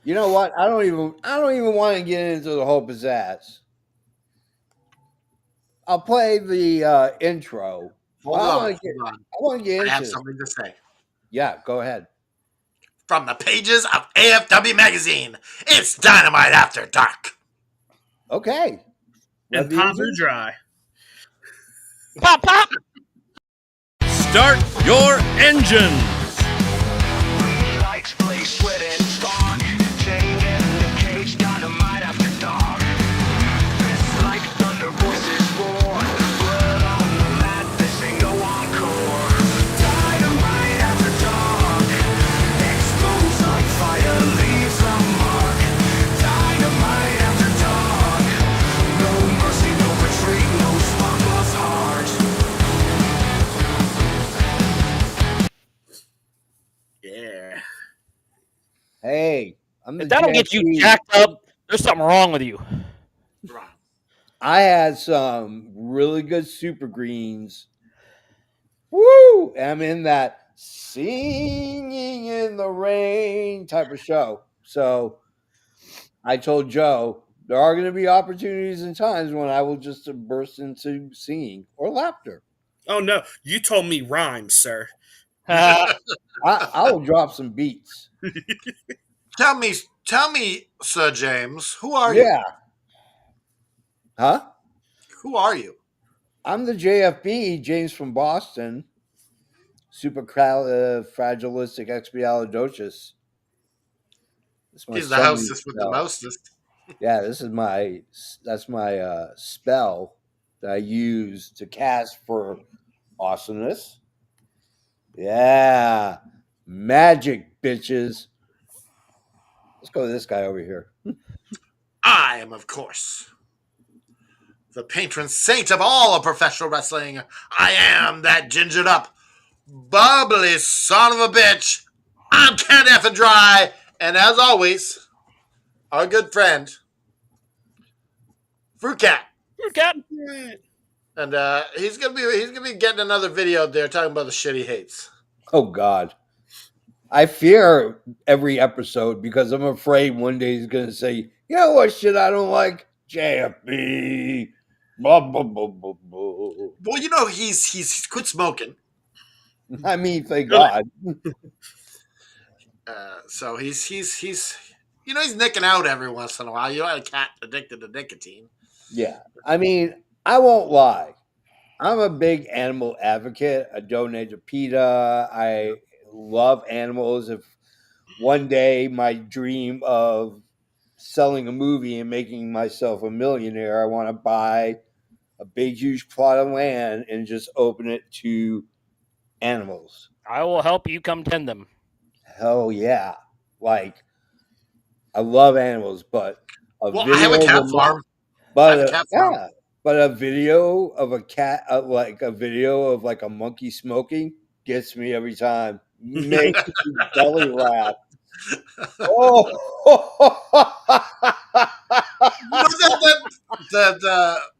You know what? I don't even want to get into the whole pizzazz. I'll play the intro. Hold on. I want to get into I have this. something to say. Yeah, go ahead. From the pages of AFW magazine, it's Dynamite After Dark. Okay. And Pavu Dry. Pop, pop! Start your engines! Lights blaze, sweat and spark. Chain in the cage, dynamite after dark. It's like thunder, voices roar. Blood on the mat, this ain't no encore. Dynamite after dark. Explodes like fire, leaves a mark. Dynamite after dark. No mercy, no retreat, no sparkles heart. Yeah. Hey, I'm the If that'll get you JFP. jacked up, there's something wrong with you. I had some really good super greens. Woo! I'm in that singing in the rain type of show. So I told Joe there are going to be opportunities and times when I will just burst into singing or laughter. Oh no, you told me rhymes, sir. I will drop some beats. Tell me, Sir James, who are you? Yeah. Huh? Who are you? I'm the JFB, James from Boston. Fragilistic expialidocious. He's the hostess with the mostest. Yeah, that's my spell that I use to cast for awesomeness. Yeah. Magic, bitches. Let's go to this guy over here. I am, of course, the patron saint of all of professional wrestling. I am that gingered up, bubbly son of a bitch. I'm Can't F and Dry, and as always, our good friend, Fruit Cat. Fruit Cat. And he's gonna be getting another video out there talking about the shit he hates. Oh God. I fear every episode because I'm afraid one day he's gonna say, you know what shit I don't like? JFB. Blah, blah, blah, blah, blah. Well, you know he's quit smoking. I mean, thank God. So he's nicking out every once in a while. You know, a cat addicted to nicotine. Yeah. I mean, I won't lie. I'm a big animal advocate. I donate to PETA. I love animals. If one day my dream of selling a movie and making myself a millionaire, I want to buy a big, huge plot of land and just open it to animals. I will help you come tend them. Hell yeah. Like, I love animals, but I have a cat farm. But a video of a cat, like a video of like a monkey smoking, gets me every time. Makes me belly laugh. Oh,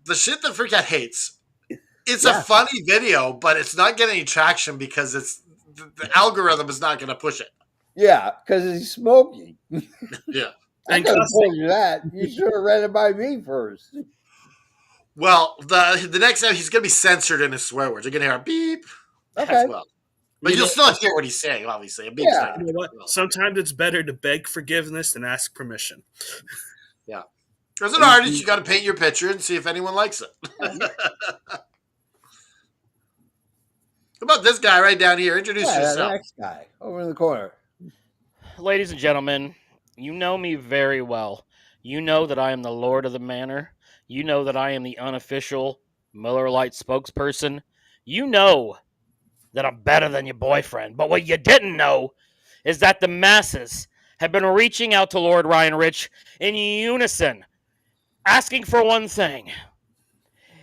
the shit that Freak Cat hates. It's a funny video, but it's not getting any traction because the algorithm is not going to push it. Yeah, because he's smoking. Yeah. I could have told you that. You should have read it by me first. Well, the next time he's going to be censored in his swear words. You're going to hear a beep okay. as well. But you'll still hear what he's saying, obviously. A beep's not you know what? Sometimes it's better to beg forgiveness than ask permission. Yeah. As an artist, you got to paint your picture and see if anyone likes it. How about this guy right down here? Introduce yourself. That next guy over in the corner. Ladies and gentlemen, you know me very well. You know that I am the Lord of the Manor. You know that I am the unofficial Miller Lite spokesperson. You know that I'm better than your boyfriend. But what you didn't know is that the masses have been reaching out to Lord Ryan Rich in unison, asking for one thing.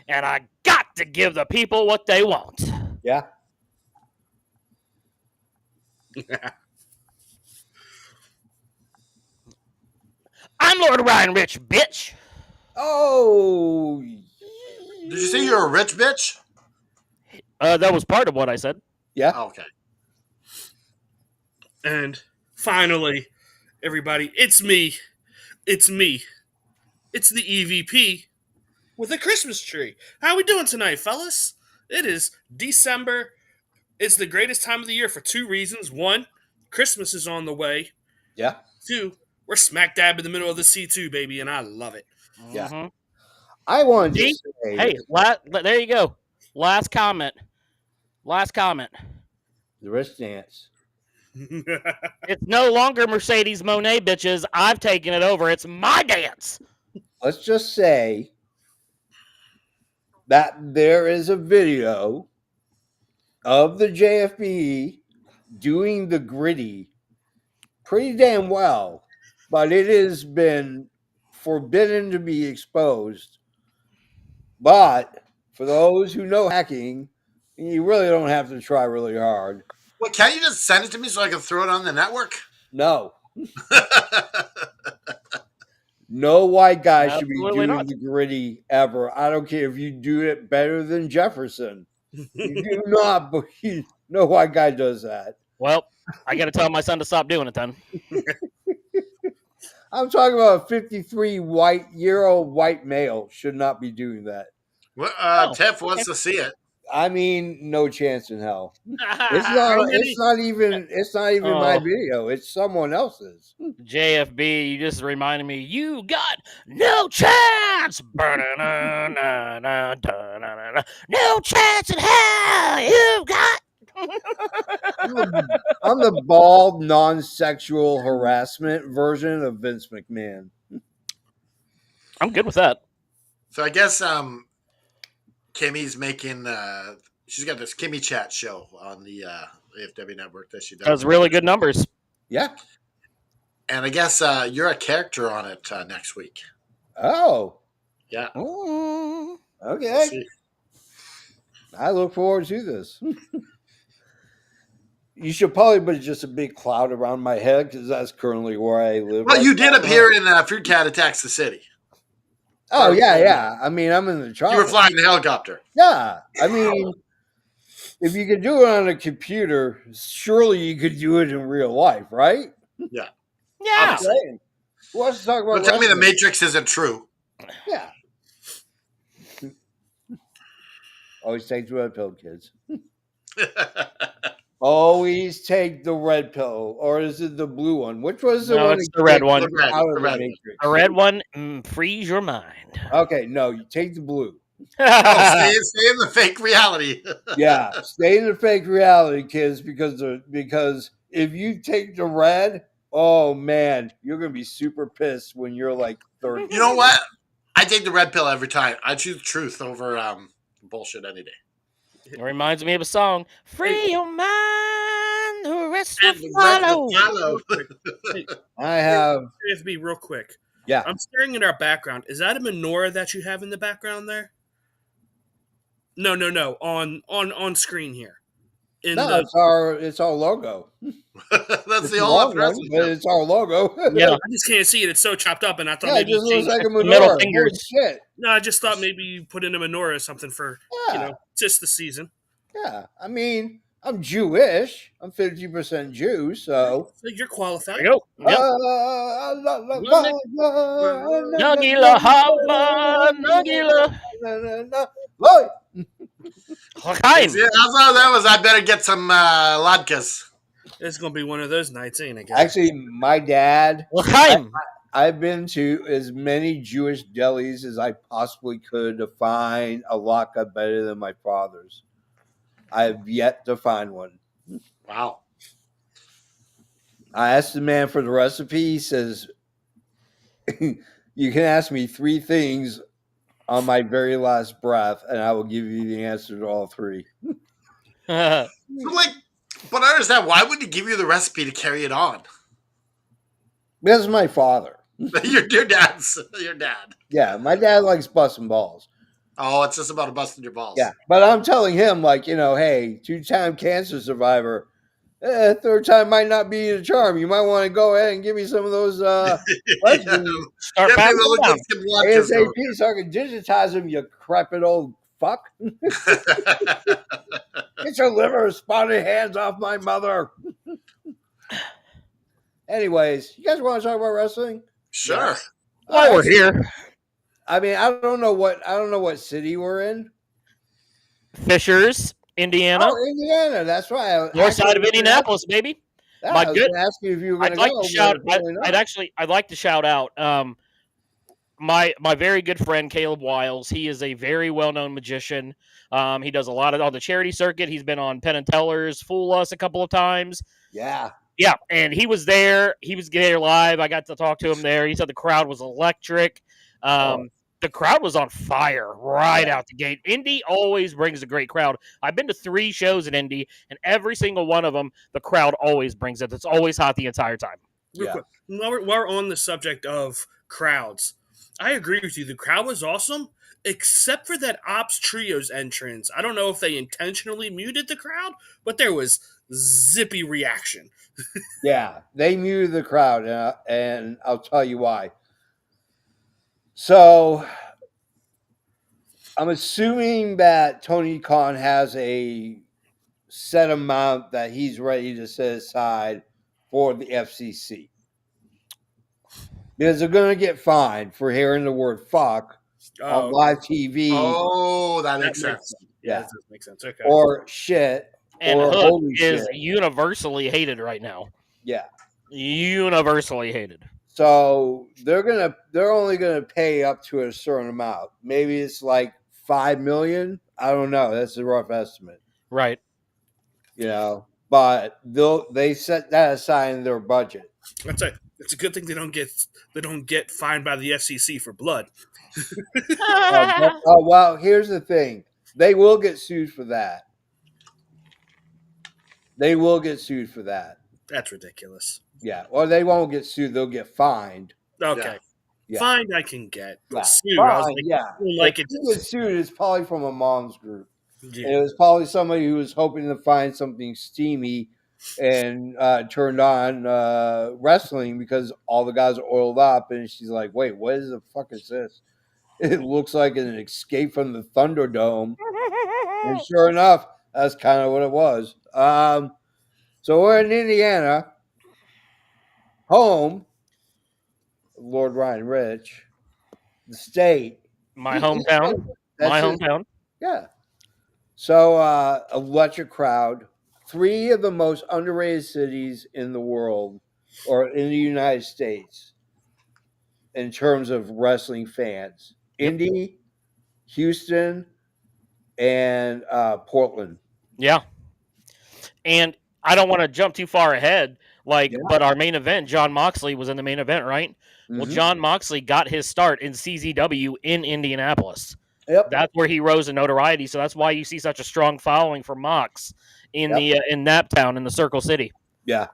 And I got to give the people what they want. Yeah. I'm Lord Ryan Rich, bitch. Oh. Did you say you're a rich bitch? That was part of what I said. Yeah. Oh, okay. And finally, everybody. It's me. It's me. It's the EVP with a Christmas tree. How we doing tonight, fellas? It is December. It's the greatest time of the year for two reasons. One, Christmas is on the way. Yeah. Two, we're smack dab in the middle of the C2, baby, and I love it. Yeah. Mhm. I wanted to See? say, Hey, there you go. Last comment. the wrist dance. It's no longer Mercedes Monet, bitches. I've taken it over. It's my dance. Let's just say that there is a video of the JFB doing the gritty pretty damn well, but it has been forbidden to be exposed. But for those who know hacking, you really don't have to try really hard. Well, can't you just send it to me so I can throw it on the network? No. No white guy should be Absolutely doing not. the gritty ever. I don't care if you do it better than Jefferson. You do not, but no white guy does that. Well, I got to tell my son to stop doing it then. I'm talking about a 53-year-old white male should not be doing that. Well, Tiff wants to see it. I mean, no chance in hell. It's not even my Oh. video. It's someone else's. JFB, you just reminded me. You got no chance. Ba-da-na-na-na-da-na-na-na. No chance in hell. You got. I'm the bald, non-sexual harassment version of Vince McMahon. I'm good with that. So I guess Kimmy's making. She's got this Kimmy Chat show on the AFW network that she does. Does really good numbers. Yeah. And I guess you're a character on it next week. Oh. Yeah. Ooh. Okay. We'll see. I look forward to this. You should probably put just a big cloud around my head because that's currently where I live. Well, right you did now. appear in Fruit Cat Attacks the City. Oh yeah. I mean, I'm in the You trial. were flying the helicopter. Yeah. I mean, if you could do it on a computer, surely you could do it in real life, right? Yeah. Yeah. Obviously. Right. Who wants to talk about? But tell me the wrestling? Matrix isn't true. Yeah. Always take the red pill, kids. Always take the red pill, or is it the blue one? Which was the No, one? it's that the red gets one. you The red, out of the the red. Matrix? A red one frees your mind. Okay, no, you take the blue. No, stay in the fake reality. Yeah, stay in the fake reality, kids, because if you take the red, oh man, you're gonna be super pissed when you're like 30. You know what? I take the red pill every time. I choose truth over bullshit any day. It reminds me of a song. Free your mind, the rest will And the rest follow. will follow. I have, JFB, real quick. yeah. I'm staring at our background. Is that a menorah that you have in the background there? No. On screen here. No, it's our logo. That's It's the a all long up one, wrestling. but it's our logo. Yeah. I just can't see it. It's so chopped up, and I thought Yeah, it maybe you just looks changed like a it. menorah. middle Holy fingers. shit. No, I just thought maybe you put in a menorah or something for Yeah. just the season. Yeah, I mean, I'm Jewish. I'm 50% Jew, so. So you're qualified. There you go. Yep. Nugila Hava, Nugila. Lloyd. L'chaim. Yeah, that's all that was. I better get some latkes. It's gonna be one of those nights, ain't it? guys? Actually, my dad, L'chaim. I've been to as many Jewish delis as I possibly could to find a latke better than my father's. I have yet to find one. Wow. I asked the man for the recipe. He says, you can ask me 3 things on my very last breath, and I will give you the answer to all 3. So, like, but I understand. Why would he give you the recipe to carry it on? Because my father. your dad. Yeah, my dad likes busting balls. Oh, it's just about busting your balls. Yeah, but I'm telling him, like, hey, 2-time cancer survivor. 3rd time might not be the charm. You might want to go ahead and give me some of those recipes Start Yeah, passing maybe look down. at some latkes ASAP over so I can digitize them, you crapid old fuck. there. Get your liver spotted hands off my mother. Anyways, you guys want to talk about wrestling? Sure. While we're Alright, here, I mean, I don't know what city we're in. Fishers, Indiana, Oh, Indiana. That's right. north side of Indianapolis, baby. Yeah, My I was good. going to ask you if you were going I'd to like to go, shout. but apparently not. I'd like to shout out my very good friend Caleb Wiles. He is a very well known magician. He does a lot of on the charity circuit. He's been on Penn and Teller's Fool Us a couple of times. Yeah. Yeah, and he was there. He was there live. I got to talk to him there. He said the crowd was electric. The crowd was on fire right out the gate. Indy always brings a great crowd. I've been to 3 shows at Indy, and every single one of them, the crowd always brings it. It's always hot the entire time. Real quick, while we're on the subject of crowds, I agree with you. The crowd was awesome, except for that Ops Trios entrance. I don't know if they intentionally muted the crowd, but there was zippy reaction. Yeah, they muted the crowd, and I'll tell you why. So, I'm assuming that Tony Khan has a set amount that he's ready to set aside for the FCC. Because they're going to get fined for hearing the word fuck on live TV. Oh, that makes sense. Yeah, that does make sense. Okay. Or shit. And or Hook holy is shit. universally hated right now. Yeah. Universally hated. So they're only gonna pay up to a certain amount. Maybe it's like $5 million. I don't know. That's a rough estimate. Right. You know, but they set that aside in their budget. It's a good thing they don't get fined by the FCC for blood. Well, here's the thing. They will get sued for that. They will get sued for that. That's ridiculous. Yeah. Or they won't get sued. They'll get fined. Okay. Yeah. Fined I can get. But Yeah. sued, I was like, Yeah. like if it you get sued, it's probably from a mom's group. Yeah. And it was probably somebody who was hoping to find something steamy and turned on wrestling because all the guys are oiled up. And she's like, wait, what is the fuck is this? It looks like an escape from the Thunderdome. And sure enough, that's kind of what it was. So we're in Indiana, home of Lord Ryan Rich, the state. My hometown. My hometown. Yeah. So electric crowd. 3 of the most underrated cities in the world, or in the United States, in terms of wrestling fans: Indy, Houston, and Portland. Yeah. And I don't want to jump too far ahead, but our main event, John Moxley was in the main event, right? Mm-hmm. Well, John Moxley got his start in CZW in Indianapolis. Yep. That's where he rose in notoriety. So that's why you see such a strong following for Mox in in Naptown in the Circle City. Yeah.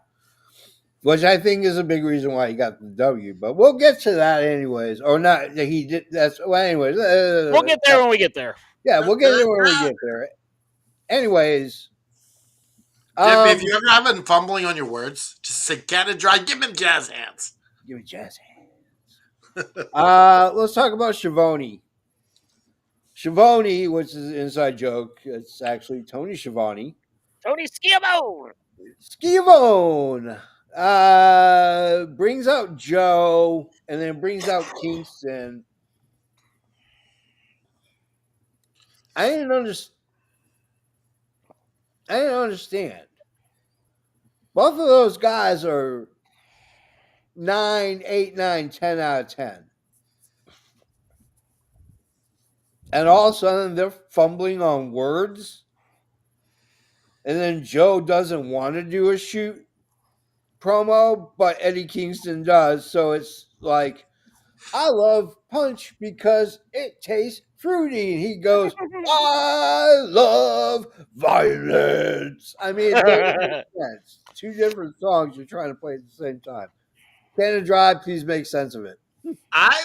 Which I think is a big reason why he got the W, but we'll get to that anyways. Or not? He did. That's well. Anyways, we'll get there when we get there. Yeah, we'll get there when we get there. Anyways, Jimmy, if you're ever having fumbling on your words, just say "Canada Dry." Give me jazz hands. Give me jazz hands. Let's talk about Schiavone. Schiavone, which is an inside joke, it's actually Tony Schiavone. Tony Schiavone. Schiavone brings out Joe and then brings out Kingston. I didn't understand. Both of those guys are 9, 8, 9, 10 out of 10. And all of a sudden they're fumbling on words. And then Joe doesn't want to do a shoot promo, but Eddie Kingston does. So it's like, I love punch because it tastes fruity. And he goes, I love violence. I mean, it doesn't make sense. 2 different songs you're trying to play at the same time. Canada Dry, please make sense of it. I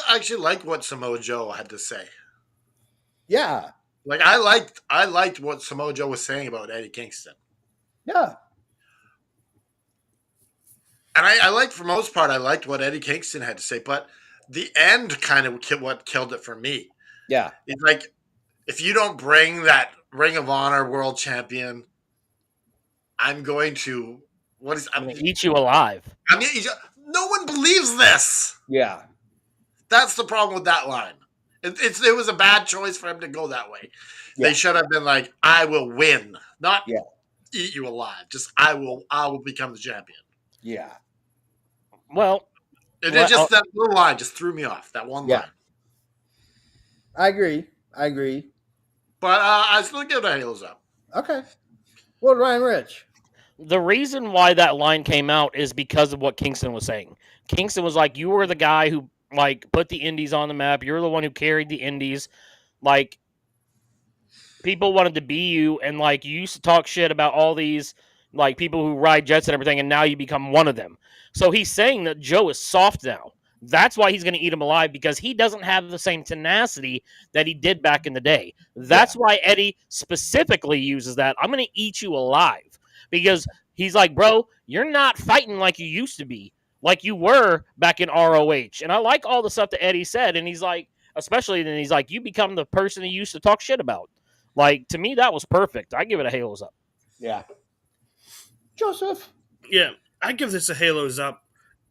actually liked what Samoa Joe had to say. Yeah. Like I liked what Samoa Joe was saying about Eddie Kingston. Yeah. And I liked, for most part, I liked what Eddie Kingston had to say, but the end kind of what killed it for me. Yeah. It's like, if you don't bring that Ring of Honor world champion, I'm going to What is? I'm going to eat you alive. No one believes this. Yeah. That's the problem with that line. It was a bad choice for him to go that way. Yeah. They should have been like, "I will win," not Yeah. eat you alive. Just I will become the champion. Yeah. Well, It Well, just that little line just threw me off. That one Yeah. line. I agree. But I still give it a halos up. Okay. Well, Ryan Rich. the reason why that line came out is because of what Kingston was saying. Kingston was like, you were the guy who like put the indies on the map. You're the one who carried the indies. Like, people wanted to be you, and like you used to talk shit about all these like people who ride jets and everything, and now you become one of them. So he's saying that Joe is soft now. That's why he's going to eat him alive, because he doesn't have the same tenacity that he did back in the day. That's why Eddie specifically uses that. I'm going to eat you alive, because he's like, bro, you're not fighting like you used to be, like you were back in ROH. And I like all the stuff that Eddie said. And he's like, especially then he's like, you become the person he used to talk shit about. Like, to me, that was perfect. I give it a halos up. Yeah. Joseph. Yeah, I give this a halos up.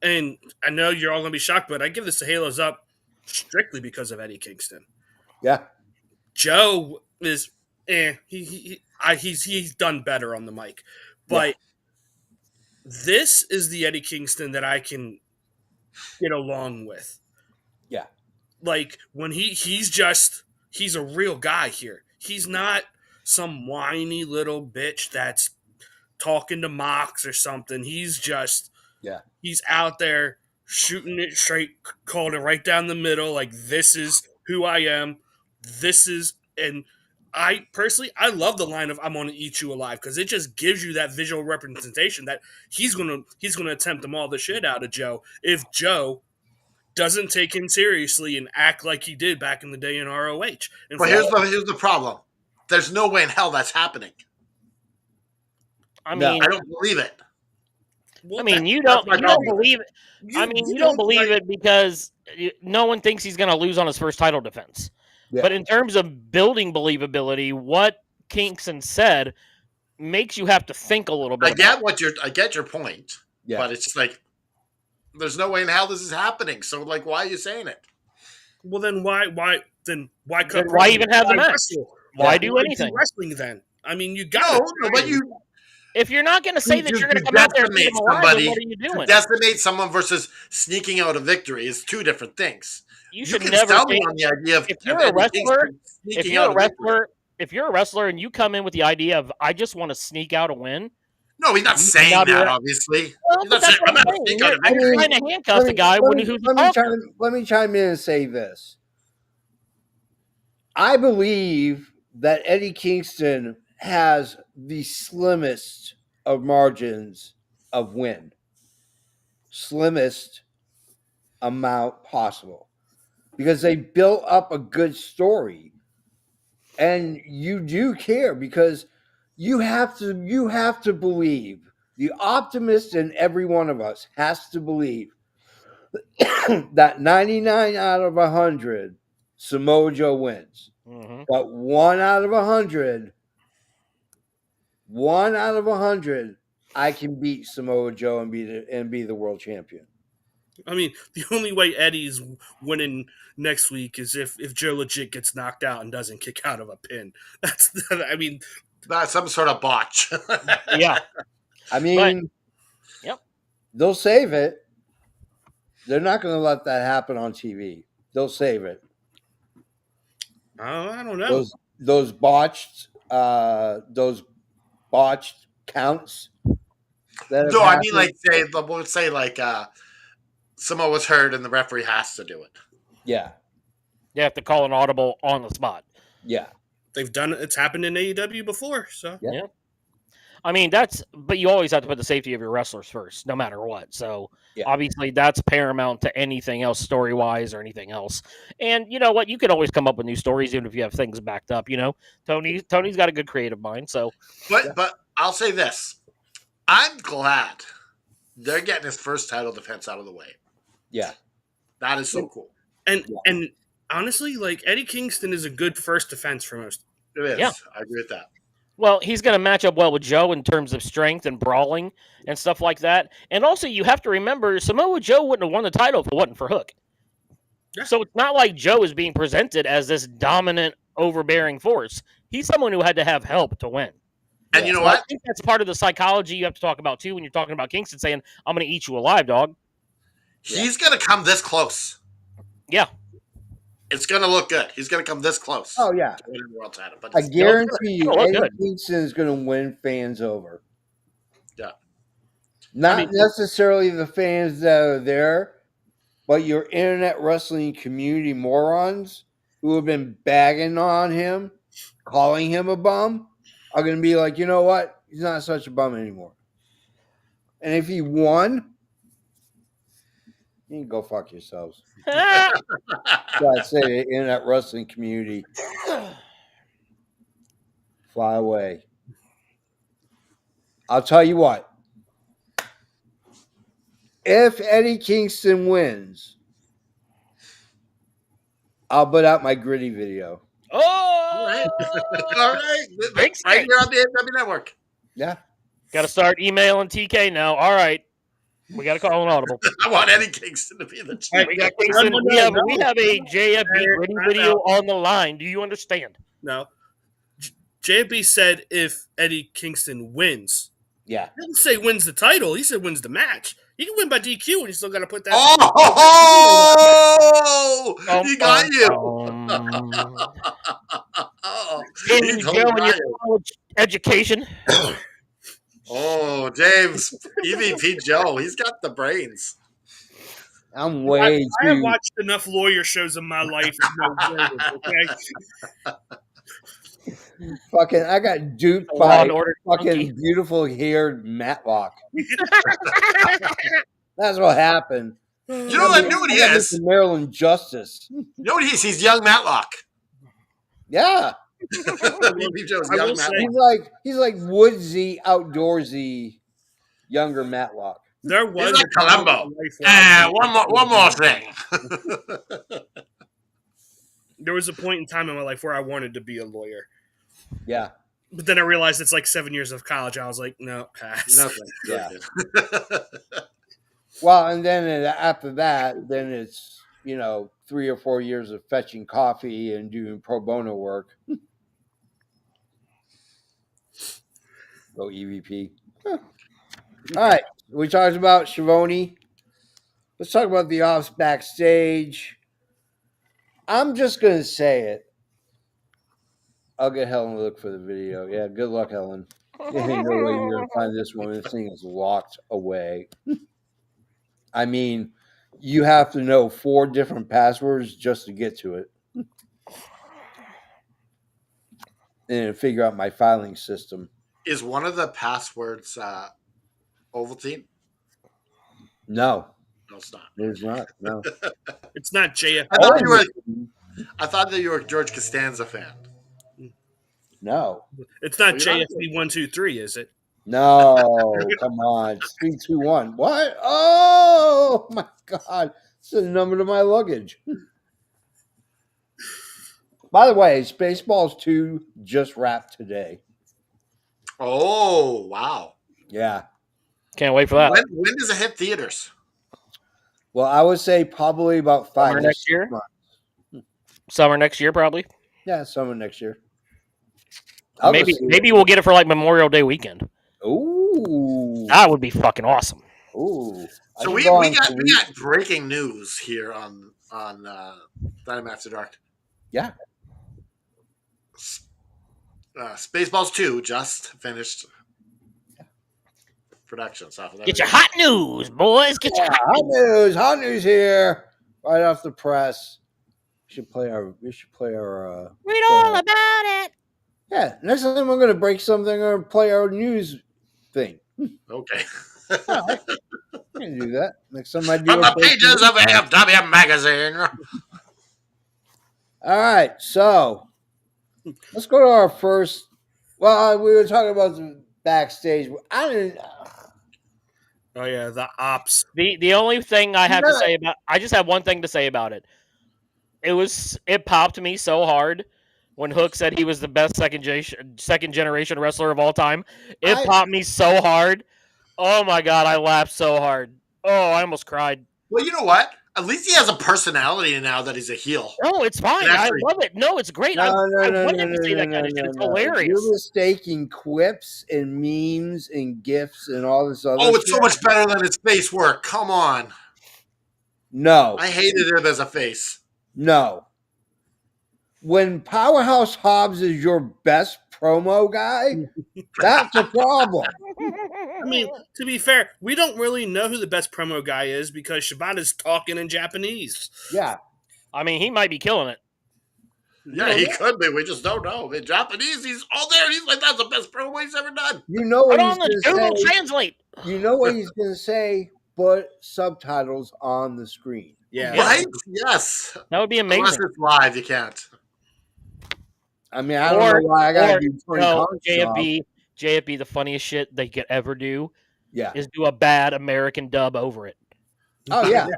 And I know you're all going to be shocked, but I give this a halos up strictly because of Eddie Kingston. Yeah. Joe is, he's done better on the mic. But this is the Eddie Kingston that I can get along with. Yeah. Like, when he's a real guy here. He's not some whiny little bitch that's talking to Mox or something. He's out there shooting it straight, calling it right down the middle. Like, this is who I am. And I personally, I love the line of "I'm gonna eat you alive" because it just gives you that visual representation that he's gonna attempt to maul the shit out of Joe if Joe doesn't take him seriously and act like he did back in the day in ROH. But here's the problem. There's no way in hell that's happening. I No. mean, I don't believe it. you don't believe it. You don't believe it because no one thinks he's going to lose on his first title defense. Yeah. But in terms of building believability, what Kingston said makes you have to think a little bit. I get your point. Yeah. But it's like, there's no way in hell this is happening. So, like, why are you saying it? Well, then why even have the match? Why do anything? Wrestling then? I mean, you got but if you're not going to say that you're going to come out there and beat him alive, then what are you doing? To decimate someone versus sneaking out a victory is two different things. You should can never sell me on the idea of if you're a wrestler and you come in with the idea of I just want to sneak out a win. No, he's not saying that, obviously. Well, he's not saying, I'm not sneak out a victory. You're trying to handcuff the guy let me chime in and say this. I believe that Eddie Kingston has the slimmest of margins of win. Slimmest amount possible. Because they built up a good story. And you do care because you have to believe. The optimist in every one of us has to believe that 99 out of 100 Samoa Joe wins. Mm-hmm. But 1 out of 100, I can beat Samoa Joe and be the world champion. I mean, the only way Eddie's winning next week is if Joe legit gets knocked out and doesn't kick out of a pin. That's some sort of botch. Yeah. I mean, they'll save it. They're not going to let that happen on TV. They'll save it. I don't know. Those botched counts. No, I mean, like, we'll say Samoa was hurt and the referee has to do it. Yeah. You have to call an audible on the spot. Yeah. They've done it. It's happened in AEW before. So, yeah. I mean, but you always have to put the safety of your wrestlers first, no matter what. So, obviously, that's paramount to anything else, story-wise or anything else. And you know what? You can always come up with new stories, even if you have things backed up. You know, Tony's got a good creative mind. So, but I'll say this: I'm glad they're getting his first title defense out of the way. Yeah, that is so cool. And honestly, like, Eddie Kingston is a good first defense for most. It is. Yeah. I agree with that. Well, he's going to match up well with Joe in terms of strength and brawling and stuff like that. And also, you have to remember, Samoa Joe wouldn't have won the title if it wasn't for Hook. Yeah. So it's not like Joe is being presented as this dominant, overbearing force. He's someone who had to have help to win. And you know So I what? think that's part of the psychology you have to talk about too when you're talking about Kingston saying, "I'm going to eat you alive, dog." He's going to come this close. Yeah. It's going to look good. He's going to come this close. Oh yeah, to winning the world title. But I it's- guarantee you, it'll look Eddie good. Kingston is going to win fans over. Yeah. Not necessarily the fans that are there, but your internet wrestling community morons who have been bagging on him, calling him a bum, are going to be like, you know what? He's not such a bum anymore. And if he won, you can go fuck yourselves. So I say the internet wrestling community, fly away. I'll tell you what. If Eddie Kingston wins, I'll put out my gritty video. All right. All right. Thanks, Right guys. here on the AFW Network. Yeah. Got to start emailing TK now. All right. We got to call an audible. I want Eddie Kingston to be the champion. We got Kingston. No. We have a JFB gritty video on the line. Do you understand? No. JFB said if Eddie Kingston wins. Yeah. He didn't say wins the title. He said wins the match. He can win by DQ, and you still got to put that. Oh, he got you. Hey, He Joe, totally and got your you. college education. Oh, James, EVP Joe, he's got the brains. I'm I way have too. watched enough lawyer shows in my life to know words, okay? Fucking, I got duped Law by and Order fucking junkie. beautiful haired Matlock. That's what happened. You know what he I got is? Mr. Maryland Justice. You know what he is? He's young Matlock. Yeah. EVP Joe's I young will say- Matlock. He's like woodsy, outdoorsy, younger Matlock. There was He's like a time in my Columbo. life where I was- One more thing. There was a point in time in my life where I wanted to be a lawyer. Yeah. But then I realized it's like 7 years of college. I was like, no, pass. Nothing. Yeah. Well, and then after that, then it's, 3 or 4 years of fetching coffee and doing pro bono work. Go EVP. Huh. All right. We talked about Schiavone. Let's talk about the offs backstage. I'm just going to say it. I'll get Helen to look for the video. Yeah, good luck, Helen. There ain't no way you're going to find this one. This thing is locked away. I mean, you have to know 4 different passwords just to get to it. And figure out my filing system. Is one of the passwords Ovaltine? No, No, it's not. it's not. No. It's not JF. I thought that you were a George Costanza fan. No. It's not Well, you're not- JFB 123, is it? No. Come on. It's 321. What? Oh, my God. It's the number to my luggage. By the way, Spaceballs 2 just wrapped today. Oh, wow. Yeah. Can't wait for that. When does it hit theaters? Well, I would say probably about 5 Summer to next 6 year? months. Summer next year, probably. Yeah, summer next year. I'll go see it. Maybe we'll get it for like Memorial Day weekend. Ooh. That would be fucking awesome. Ooh. I So should we go on got some- breaking news here on Dynamite After Dark. Yeah. Spaceballs 2 just finished production. So Get your hot news, boys. Get your Yeah, hot news here. Right off the press. We should play our Read all about it. yeah, next time we're gonna break something or play our news thing. Okay. I can do that. Next time I do From a the break pages news. of AFW magazine. All right, so let's go to our first. Well, we were talking about the backstage. Oh, yeah, the ops. The only thing I have to No. say I just have one thing to say about it. It popped me so hard when Hook said he was the best second generation wrestler of all time. It I- popped me so hard. Oh my god, I laughed so hard. Oh, I almost cried. Well, you know what? At least he has a personality now that he's a heel. No, it's fine. And I actually- love it. No, it's great. I want him to say that kind of shit. It's hilarious. You're mistaking quips and memes and gifs and all this other Oh, it's shit. so much better than his face work. Come on. No. I hated him as a face. No. When Powerhouse Hobbs is your best promo guy, that's a problem. I mean, to be fair, we don't really know who the best promo guy is because Shibata's talking in Japanese. Yeah. I mean, he might be killing it. Yeah, he could be. We just don't know. In Japanese, he's all there. He's like, that's the best promo he's ever done. You know what Put he's on the going Google to say. Translate. You know what he's going to say, but subtitles on the screen. Yeah. Right? Yes. That would be Unless amazing. it's live, you can't. I mean, I don't know why I got to do 20 no, comments JFB, the funniest shit they could ever do Yeah. is do a bad American dub over it. Oh, yeah.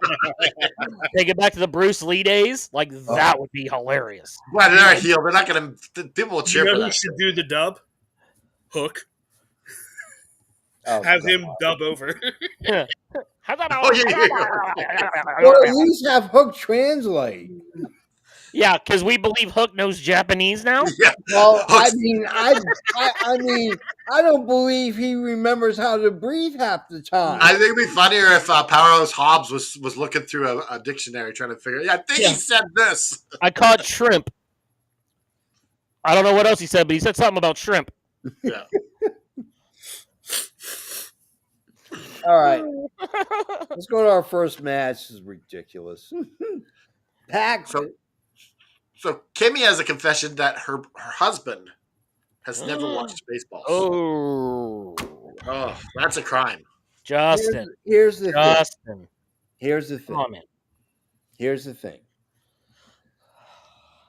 Take it back to the Bruce Lee days. Like, that would be hilarious. Well, they're a heel. They're not going to. People will cheer You know for who that. should do the dub? Hook. Oh, Have God. him dub over. Oh, Or at least have Hook translate. Yeah, because we believe Hook knows Japanese now. Yeah. Well, I Hook's- mean, I don't believe he remembers how to breathe half the time. I think it'd be funnier if Powerhouse Hobbs was looking through a dictionary trying to figure. Yeah, I think he said this. I caught shrimp. I don't know what else he said, but he said something about shrimp. Yeah. All right, let's go to our first match. This is ridiculous. Pac. So Kimmy has a confession that her husband has never watched Spaceballs. Oh, Oh, that's a crime. Justin. Here's the thing. Justin. Here's the Come on, thing. man. Here's the thing.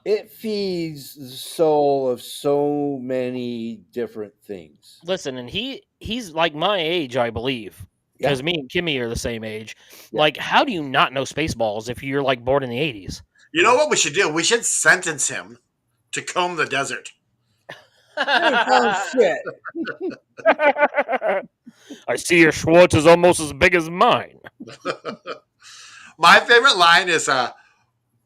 It feeds the soul of so many different things. Listen, and he's like my age, I believe. Yeah. Because me and Kimmy are the same age. Yeah. Like, how do you not know Spaceballs if you're like born in the 80s? You know what we should do? We should sentence him to comb the desert. Oh, shit. I see your Schwartz is almost as big as mine. My favorite line is,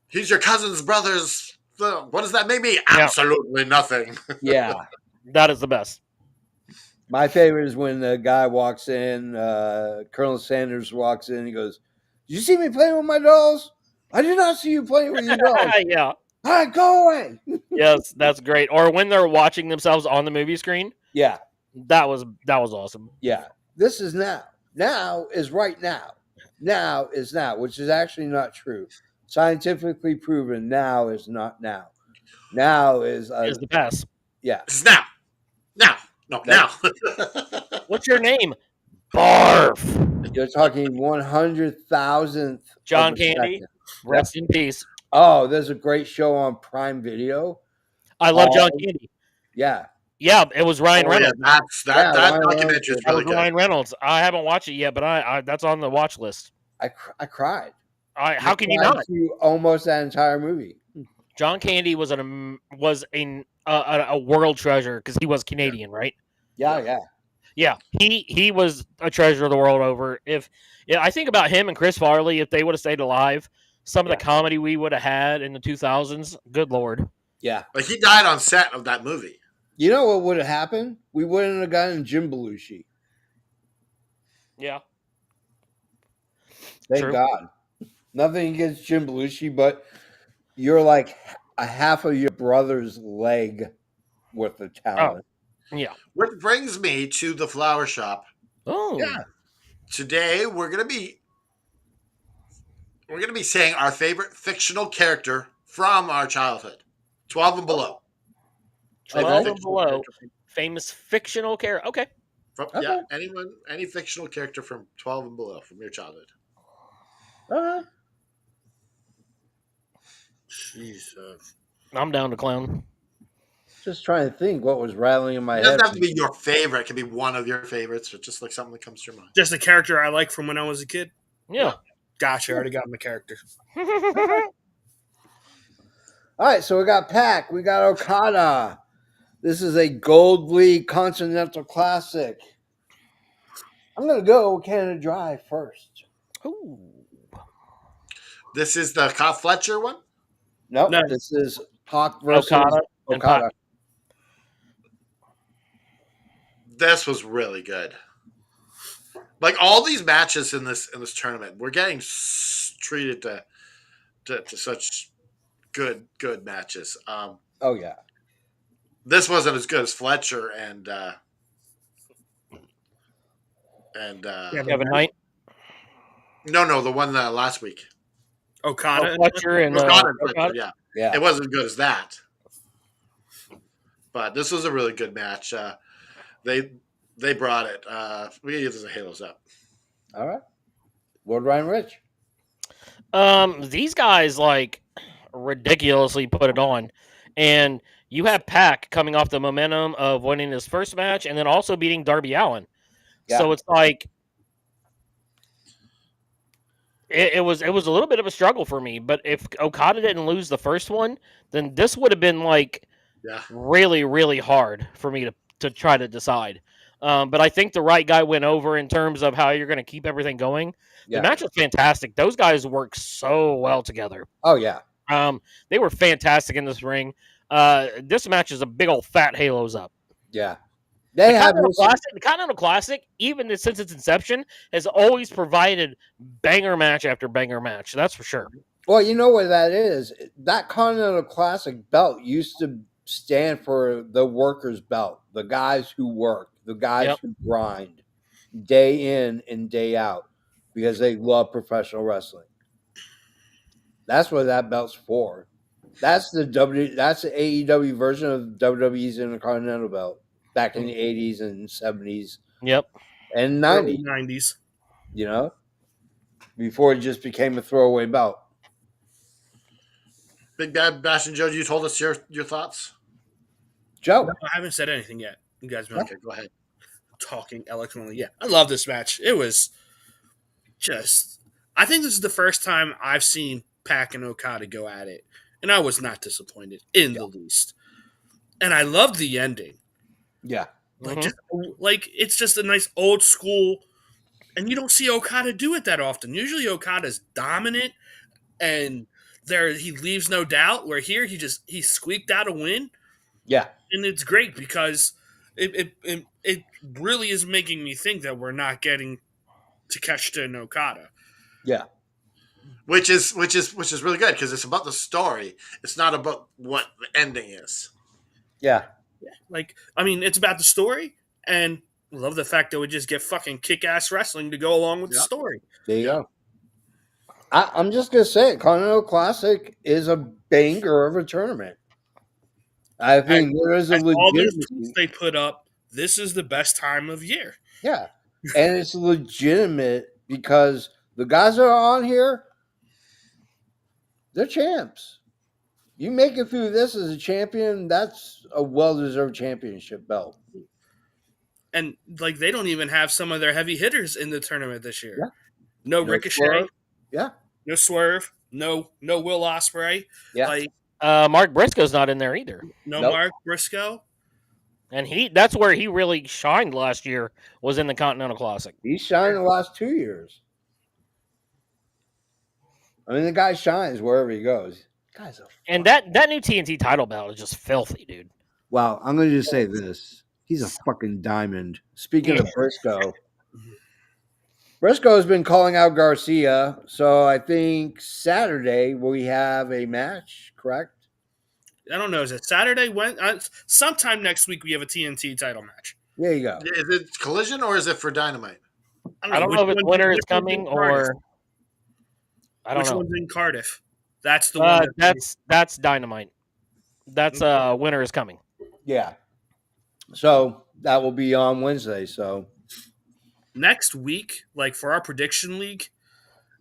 he's your cousin's brother's. What does that make me? Absolutely nothing. Yeah. That is the best. My favorite is when the guy walks in, Colonel Sanders walks in, he goes, "Did you see me playing with my dolls? I did not see you playing with your dolls. Yeah. All right, go away." Yes, that's great. Or when they're watching themselves on the movie screen. Yeah, That was awesome. yeah. This is now. Now is right now. Now is now, which is actually not true. Scientifically proven, now is not now. Now is Is the best. yeah. It's now. Now. No, now. What's your name? Barf. You're talking 100,000th. John of a Candy. second. Rest in peace. Oh, there's a great show on Prime Video. I love John Oh, Candy. Yeah. Yeah, it was Ryan Oh, yeah, Reynolds. Yeah, that Ryan documentary Reynolds. is That really was good. Ryan Reynolds. I haven't watched it yet, but I that's on the watch list. I cried. How can you cried not? through almost that entire movie. John Candy was a world treasure because he was Canadian, right? Yeah. Yeah, he was a treasure of the world over. I think about him and Chris Farley, if they would have stayed alive, some of the comedy we would have had in the 2000s. Good lord. Yeah. Like, he died on set of that movie. You know what would have happened? We wouldn't have gotten Jim Belushi. Yeah. Thank True. God. Nothing against Jim Belushi, but you're like a half of your brother's leg worth of talent. Yeah. Which brings me to the flower shop. Oh. Yeah. Today we're gonna be saying our favorite fictional character from our childhood. 12 and below. 12 Okay. and below. Famous fictional character. Okay. Yeah, any fictional character from 12 and below from your childhood. Uh-huh. Jesus. I'm down to clown. Just trying to think what was rattling in my It head. doesn't have to be your favorite. It can be one of your favorites, or just like something that comes to your mind. Just a character I like from when I was a kid. Yeah. Gotcha. I already got my character. All right, so we got Pac, we got Okada. This is a Gold League Continental Classic. I'm gonna go Canada Dry first. Ooh. This is the Kyle Fletcher one. Nope, No. this is Pac versus Okada and Pac. Okada. This was really good. Like all these matches in this tournament, we're getting treated to such good matches. Oh yeah, This wasn't as good as Fletcher and Kevin Knight, no, the one last week. Okada. Fletcher, and Okada and Fletcher, Okada. yeah. yeah. It wasn't as good as that. But this was a really good match. They brought it. We give this a Halos up. All right, Lord Ryan Rich. These guys like ridiculously put it on, and you have Pac coming off the momentum of winning his first match and then also beating Darby Allin. Yeah. So it's like it was a little bit of a struggle for me. But if Okada didn't lose the first one, then this would have been like Yeah. really, really hard for me to try to decide. But I think the right guy went over in terms of how you're going to keep everything going. Yeah. The match was fantastic. Those guys work so well together. Oh yeah, They were fantastic in this ring. This match is a big old fat Halos up. yeah. They have The Continental Classic, even since its inception, has always provided banger match after banger match. That's for sure. Well, you know what that is? That Continental Classic belt used to stand for the workers' belt, the guys who work, the guys Yep. who grind day in and day out because they love professional wrestling. That's what that belt's for. That's the AEW version of WWE's Intercontinental Belt back in the 80s and 70s Yep. and Early 90s, 90s. you know, before it just became a throwaway belt. Big Bad Bash and Joe, you told us your thoughts. Joe. I haven't said anything yet. You guys been Okay, go ahead. talking eloquently. Yeah, I love this match. It was just. I think this is the first time I've seen Pac and Okada go at it, and I was not disappointed in the least. And I loved the ending. Yeah. Like it's just a nice old school, and you don't see Okada do it that often. Usually Okada's dominant, and he leaves no doubt. Where here he squeaked out a win. Yeah. And it's great because it really is making me think that we're not getting Takeshita and Okada. Yeah. Which is really good because it's about the story. It's not about what the ending is. Yeah. Like, I mean, it's about the story, and I love the fact that we just get fucking kick-ass wrestling to go along with the story. There you go. I'm just going to say it. Continental Classic is a banger of a tournament. I think there is a All those legitimacy. tweets they put up, this is the best time of year. Yeah. And it's legitimate because the guys that are on here, they're champs. You make it through this as a champion, that's a well-deserved championship belt. And, like, they don't even have some of their heavy hitters in the tournament this year. Yeah. No Ricochet. Swerve. Yeah. No Swerve. No Will Ospreay. Yeah. Like, Mark Briscoe's not in there either. no Nope. Mark Briscoe. And that's where he really shined last year, was in the Continental Classic. He's shined the last 2 years. I mean, the guy shines wherever he goes. Guy's a And that new TNT title belt is just filthy, dude. Well, I'm going to just say this. He's a fucking diamond. Speaking of Briscoe, Briscoe has been calling out Garcia. So I think Saturday we have a match, correct? I don't know. Is it Saturday? Sometime next week we have a TNT title match. There you go. Is it Collision or is it for Dynamite? I don't know if it's winter is which one's coming in Cardiff? or I don't Which know. one's in Cardiff? That's the one. That's Dynamite. That's winter is coming. Yeah. So that will be on Wednesday. So Next week, like for our prediction league,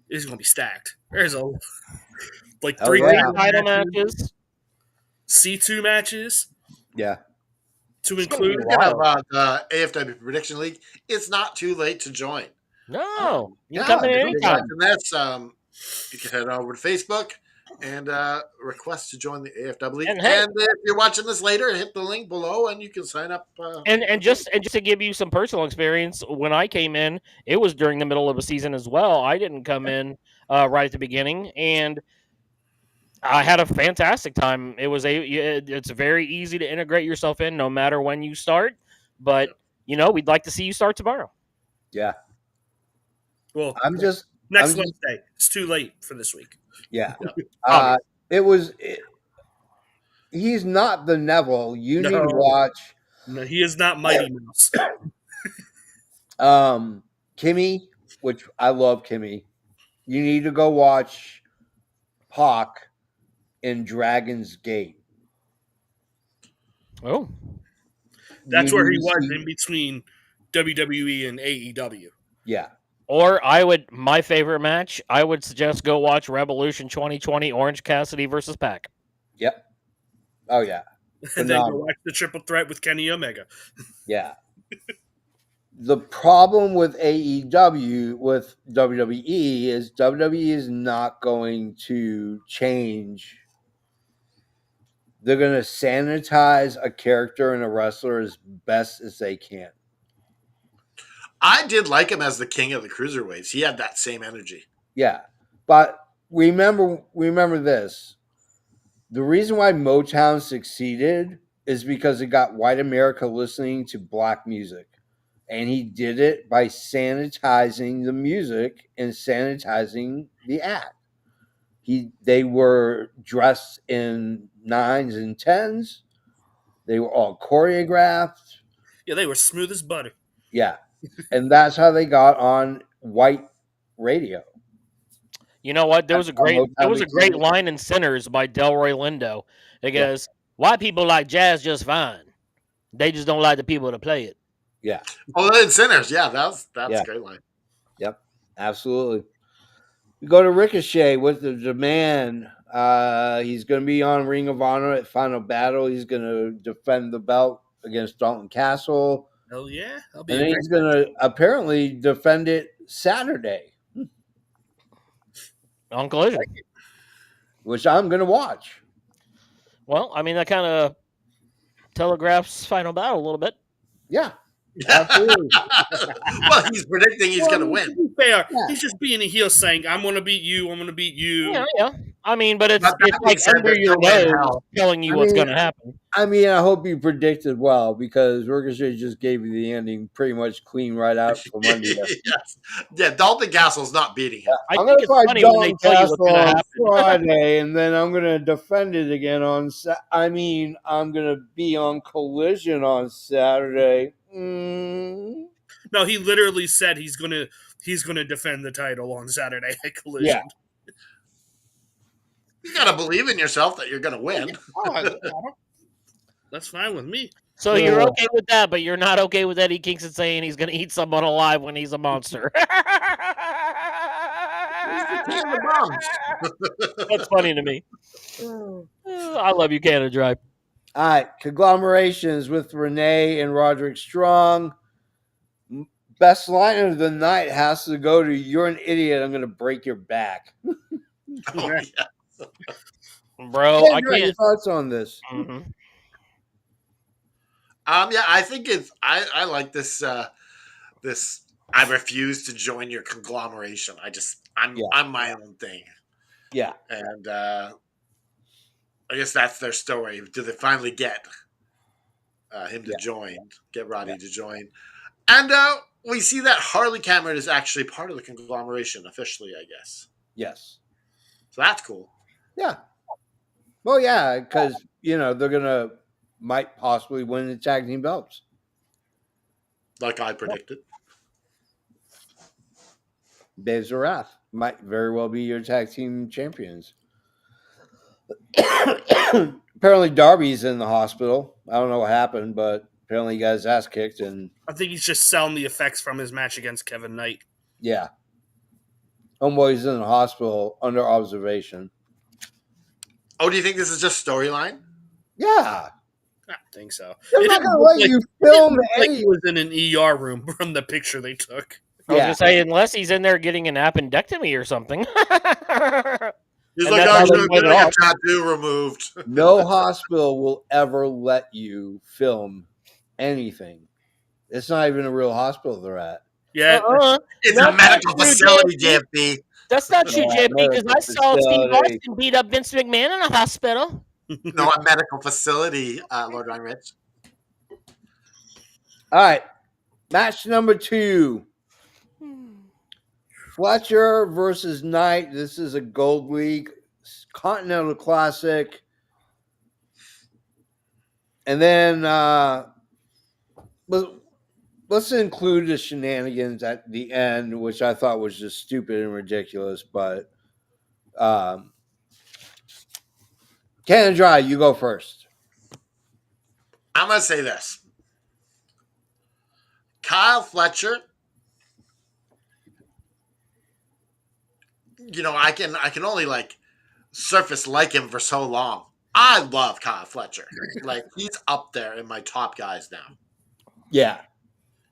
is going to be stacked. There's like Oh, 3 yeah. Title matches. C2 matches yeah. to It's gonna be include. wild. About the AFW Prediction League, it's not too late to join. No, you Yeah, can come in dude, anytime. And that's you can head over to Facebook, and request to join the AFW. And hey- And if you're watching this later, hit the link below, and you can sign up. And just to give you some personal experience, when I came in, it was during the middle of a season as well. I didn't come in right at the beginning, and I had a fantastic time. It's very easy to integrate yourself in, no matter when you start. But we'd like to see you start tomorrow. Yeah. Well, I'm just next I'm just- Wednesday. It's too late for this week. Yeah. Obviously. He's not the Neville. You need No. to watch No, he is not Mighty Mouse. Kimmy, which I love Kimmy. You need to go watch Hawk in Dragon's Gate. Oh, That's You where need he to was see- in between WWE and AEW. Yeah. or my favorite match, I would suggest go watch Revolution 2020 Orange Cassidy versus Pac. Yep. Oh yeah. And then go Phenomenal. watch the Triple Threat with Kenny Omega. Yeah. The problem with AEW with WWE is WWE is not going to change. They're going to sanitize a character and a wrestler as best as they can. I did like him as the king of the cruiserweights. He had that same energy. Yeah. But remember this. The reason why Motown succeeded is because it got white America listening to black music. And he did it by sanitizing the music and sanitizing the act. They were dressed in 9s and 10s. They were all choreographed. Yeah, they were smooth as butter. Yeah. And that's how they got on white radio. You know what? There was a great Motown line in Sinners by Delroy Lindo. It goes, "White people like jazz just fine. They just don't like the people to play it." Yeah. Oh, then Sinners. Yeah, that's Yeah. a great line. Yep. Absolutely. We go to Ricochet with the demand. He's going to be on Ring of Honor at Final Battle. He's going to defend the belt against Dalton Castle. Hell yeah. I'll be And then he's going to apparently defend it Saturday, On Collision. which I'm going to watch. Well, I mean, that kind of telegraphs Final Battle a little bit. Yeah. Absolutely. Well, he's predicting he's going to To win. be fair, Yeah. he's just being a heel saying, I'm going to beat you. I'm going to beat you. Yeah. I mean, but it's But that being like said, under there's your no way in nose hell. telling you I what's mean- going to happen. I mean, I hope you predicted well because Ricochet just gave you the ending pretty much clean right out from under you. Yes. Yeah, Dalton Castle's not beating him. I I'm think going to it's fight funny when they Dalton tell you what's Castle going to on happen. Friday, and then I'm going to defend it again I'm going to be on Collision on Saturday. No, he literally said he's gonna defend the title on Saturday at Collision. Yeah. You got to believe in yourself that you're going to win. That's fine with me. So you're okay with that, but you're not okay with Eddie Kingston saying he's going to eat someone alive when he's a monster. He's the king of the bombs. That's funny to me. I love you, Canada Dry. All right, conglomerations with Renee and Roderick Strong. Best line of the night has to go to "You're an idiot. I'm going to break your back." Oh, yeah. Bro, I Andrew, your can't. thoughts on this? Mhm. Yeah, I think I like this. This I refuse to join your conglomeration. I'm my own thing, Yeah, and I guess that's their story. Do they finally get him to join? Get Roddy to join, and we see that Harley Cameron is actually part of the conglomeration officially. I guess yes, so. That's cool. yeah. Well, yeah, because they're might possibly win the tag team belts. Like I predicted. Dave Zarath might very well be your tag team champions. Apparently, Darby's in the hospital. I don't know what happened, but apparently he got his ass kicked, and I think he's just selling the effects from his match against Kevin Knight. yeah. Homeboy's in the hospital under observation. Oh, do you think this is just storyline? Yeah. I don't think so. They're It not didn't going to look let like- you it film looked like any. he was in an ER room from the picture they took. I was Yeah. going to say, unless he's in there getting an appendectomy or something. He's And like, that's how they actually, I'm played it getting a off. tattoo removed. No hospital will ever let you film anything. It's not even a real hospital they're at. Yeah, It's That's a not medical true, facility, JFP. JFB. That's not true, Yeah, JFP, because medical I saw Steve facility. Austin beat up Vince McMahon in a hospital. No, a medical facility, Lord Ryan Rich. All right. Match number 2. Fletcher versus Knight. This is a Gold Week Continental Classic. And then let's include the shenanigans at the end, which I thought was just stupid and ridiculous. But Can Dry, you go first. I'm gonna say this. Kyle Fletcher, I can only like surface like him for so long. I love Kyle Fletcher. Like he's up there in my top guys now. Yeah.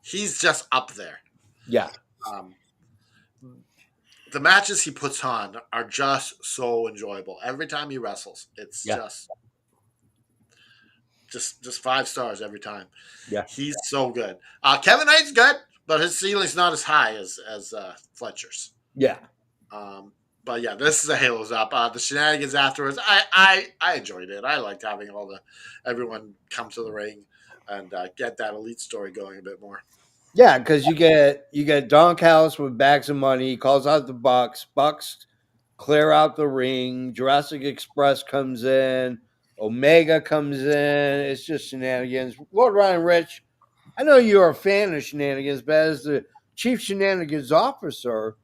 He's just up there. Yeah. Um, the matches he puts on are just so enjoyable. Every time he wrestles, it's just 5 stars every time. Yeah. He's so good. Kevin Knight's good, but his ceiling's not as high as Fletcher's. Yeah. But yeah, this is a Halos Up. The shenanigans afterwards, I enjoyed it. I liked having everyone come to the ring and get that elite story going a bit more. Yeah, because you get Don Callis with bags of money. He calls out the Bucks. Bucks clear out the ring. Jurassic Express comes in. Omega comes in. It's just shenanigans. Lord Ryan Rich, I know you're a fan of shenanigans, but as the chief shenanigans officer,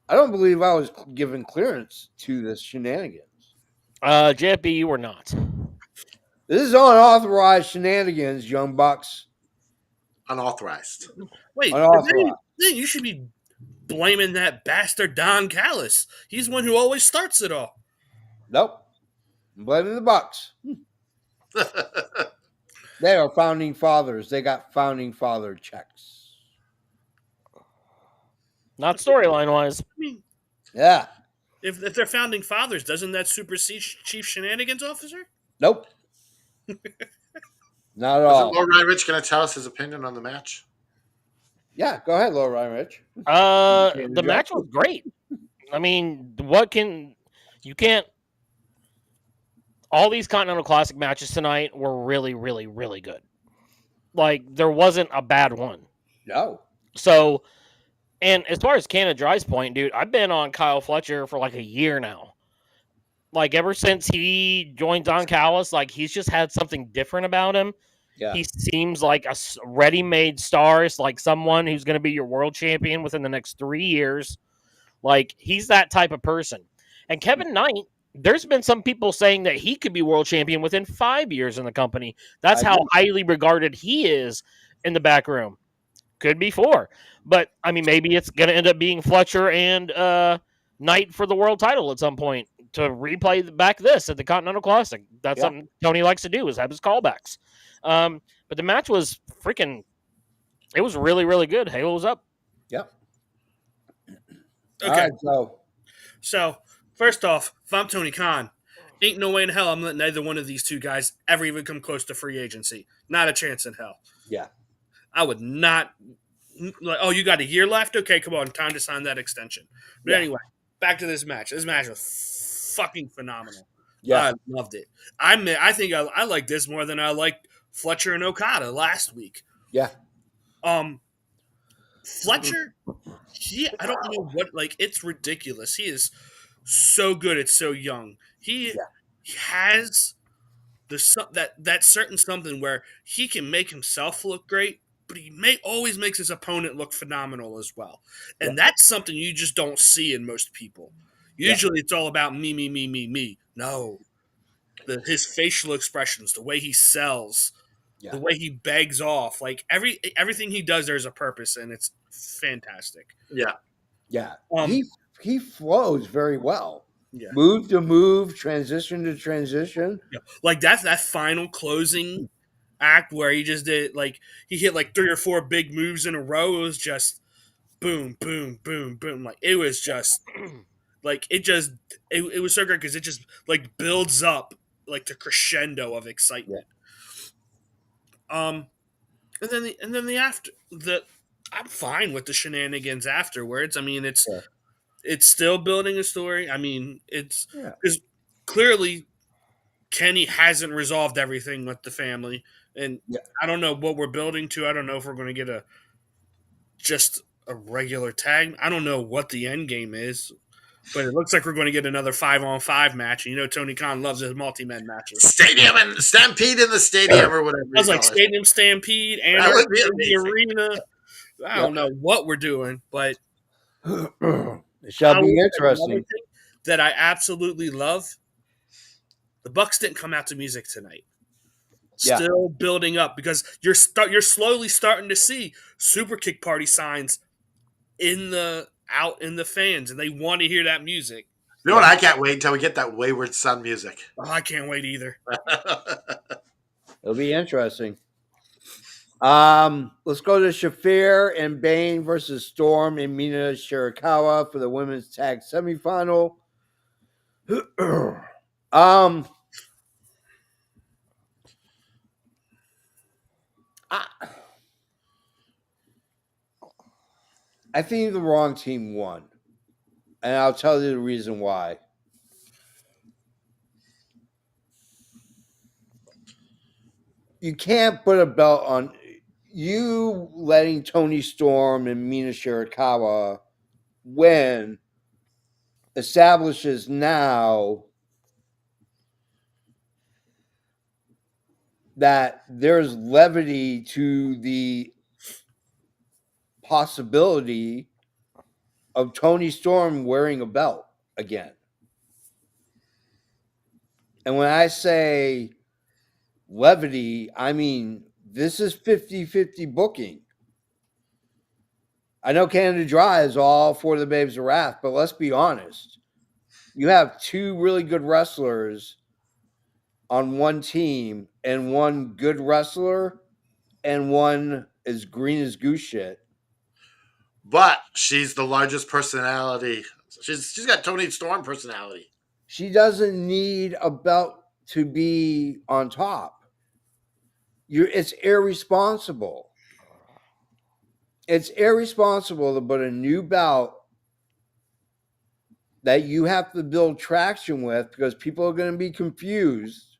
I don't believe I was given clearance to this shenanigans. JFB, you were not. This is unauthorized shenanigans, Young Bucks. Unauthorized. wait, Unauthorized. then you should be blaming that bastard Don Callis. He's the one who always starts it all. Nope. I'm blaming the Bucks. They are founding fathers. They got founding father checks. Not storyline wise. I mean, Yeah. if they're founding fathers, doesn't that supersede Chief Shenanigans Officer? Nope. Not at Isn't all. Lord Ryan Rich going to tell us his opinion on the match? Yeah, go ahead, Lord Ryan Rich. The match was great. I mean, you can't. All these Continental Classic matches tonight were really, really, really good. Like, there wasn't a bad one. No. So, and as far as Canada Dry's point, dude, I've been on Kyle Fletcher for like a year now. Like, ever since he joined Don Callis, like, he's just had something different about him. Yeah. He seems like a ready-made star, like someone who's going to be your world champion within the next 3 years. Like, he's that type of person. And Kevin Knight, there's been some people saying that he could be world champion within 5 years in the company. That's how highly regarded he is in the back room. Could be 4. But, I mean, maybe it's going to end up being Fletcher and Knight for the world title at some point to replay back this at the Continental Classic. That's something Tony likes to do, is have his callbacks. But the match was it was really, really good. Halo's up. Yep. Okay. All right, So, first off, if I'm Tony Khan, ain't no way in hell I'm letting either one of these two guys ever even come close to free agency. Not a chance in hell. Yeah. I would not. Like, oh, you got a year left? Okay, come on, time to sign that extension. But anyway, back to this match. This match was fucking phenomenal. Yeah. I loved it. I think I like this more than I liked Fletcher and Okada last week. Yeah. Fletcher, I don't know what, like, it's ridiculous. He is so good at so young. He has that certain something where he can make himself look great, but he always makes his opponent look phenomenal as well. And that's something you just don't see in most people. Usually it's all about me, me, me, me, me. No. His facial expressions, the way he sells, the way he begs off, like everything he does, there's a purpose, and it's fantastic. Yeah. Yeah. He flows very well. Yeah. Move to move, transition to transition. Yeah. Like that final closing act where he just did, like, he hit like 3 or 4 big moves in a row. It was just boom, boom, boom, boom. Like, it was just Like it was so great because it just like builds up like the crescendo of excitement. And then the after the I'm fine with the shenanigans afterwards. I mean, it's still building a story. I mean, it's Yeah. because clearly Kenny hasn't resolved everything with the family, and Yeah. I don't know what we're building to. I don't know if we're going to get just a regular tag. I don't know what the end game is, but it looks like we're going to get another 5-on-5 match. And you know, Tony Khan loves his multi-man matches. Stadium and Stampede in the stadium or whatever. I was you like call it. Stadium Stampede and That would be in the amazing. arena. I don't know what we're doing, but It shall be another interesting. thing that I absolutely love. The Bucks didn't come out to music tonight. Yeah. Still building up because you're slowly starting to see super kick party signs out in the fans, and they want to hear that music. You know what? I can't wait until we get that Wayward Son music. Oh, I can't wait either. It'll be interesting. Let's go to Shafir and Bane versus Storm and Mina Shirakawa for the women's tag semifinal. I think the wrong team won, and I'll tell you the reason why. You can't put a belt on you letting Tony Storm and Mina Shirakawa win establishes now that there's levity to the possibility of Tony Storm wearing a belt again. And when I say levity, I mean this is 50-50 booking. I know Canada Dry is all for the Babes of Wrath, but let's be honest. You have two really good wrestlers on one team and one good wrestler and one as green as goose shit. But she's the largest personality. She's got Tony Storm personality. She doesn't need a belt to be on top. It's irresponsible. It's irresponsible to put a new belt that you have to build traction with because people are going to be confused.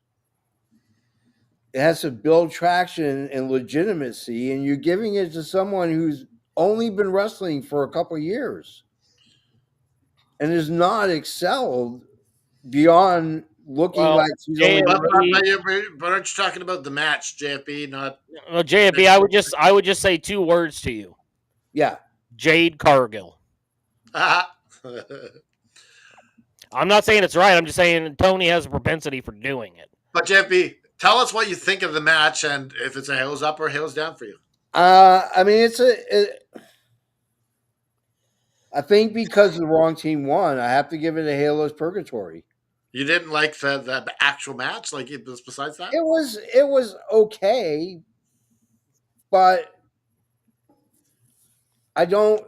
It has to build traction and legitimacy, and you're giving it to someone who's only been wrestling for a couple of years and has not excelled beyond looking Well, like she's only. But aren't you talking about the match, JFB? Not Well, JFB, I would just say two words to you: Yeah. Jade Cargill. I'm not saying it's right. I'm just saying Tony has a propensity for doing it. But JFB, tell us what you think of the match and if it's a heels up or heels down for you. I mean, I think because the wrong team won, I have to give it a Halo's Purgatory. You didn't like the actual match, like besides that? It was okay, but I don't.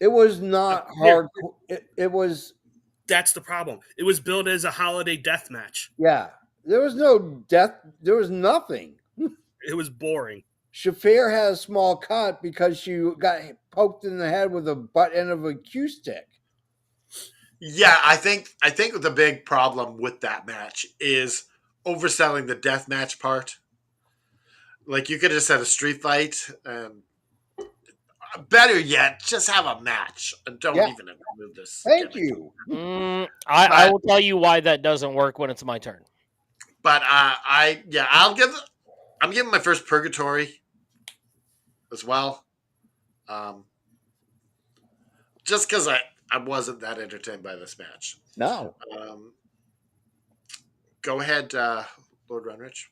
It was not hard. It was. That's the problem. It was billed as a holiday death match. Yeah, there was no death. There was nothing. It was boring. Shafir had a small cut because she got poked in the head with a butt end of a cue stick. Yeah, I think the big problem with that match is overselling the death match part. Like you could have just had a street fight, and better yet, just have a match and don't even move this. Thank you. I will tell you why that doesn't work when it's my turn. But I'm giving my first Purgatory as well. Just because I wasn't that entertained by this match. No. Go ahead, Lord Runrich.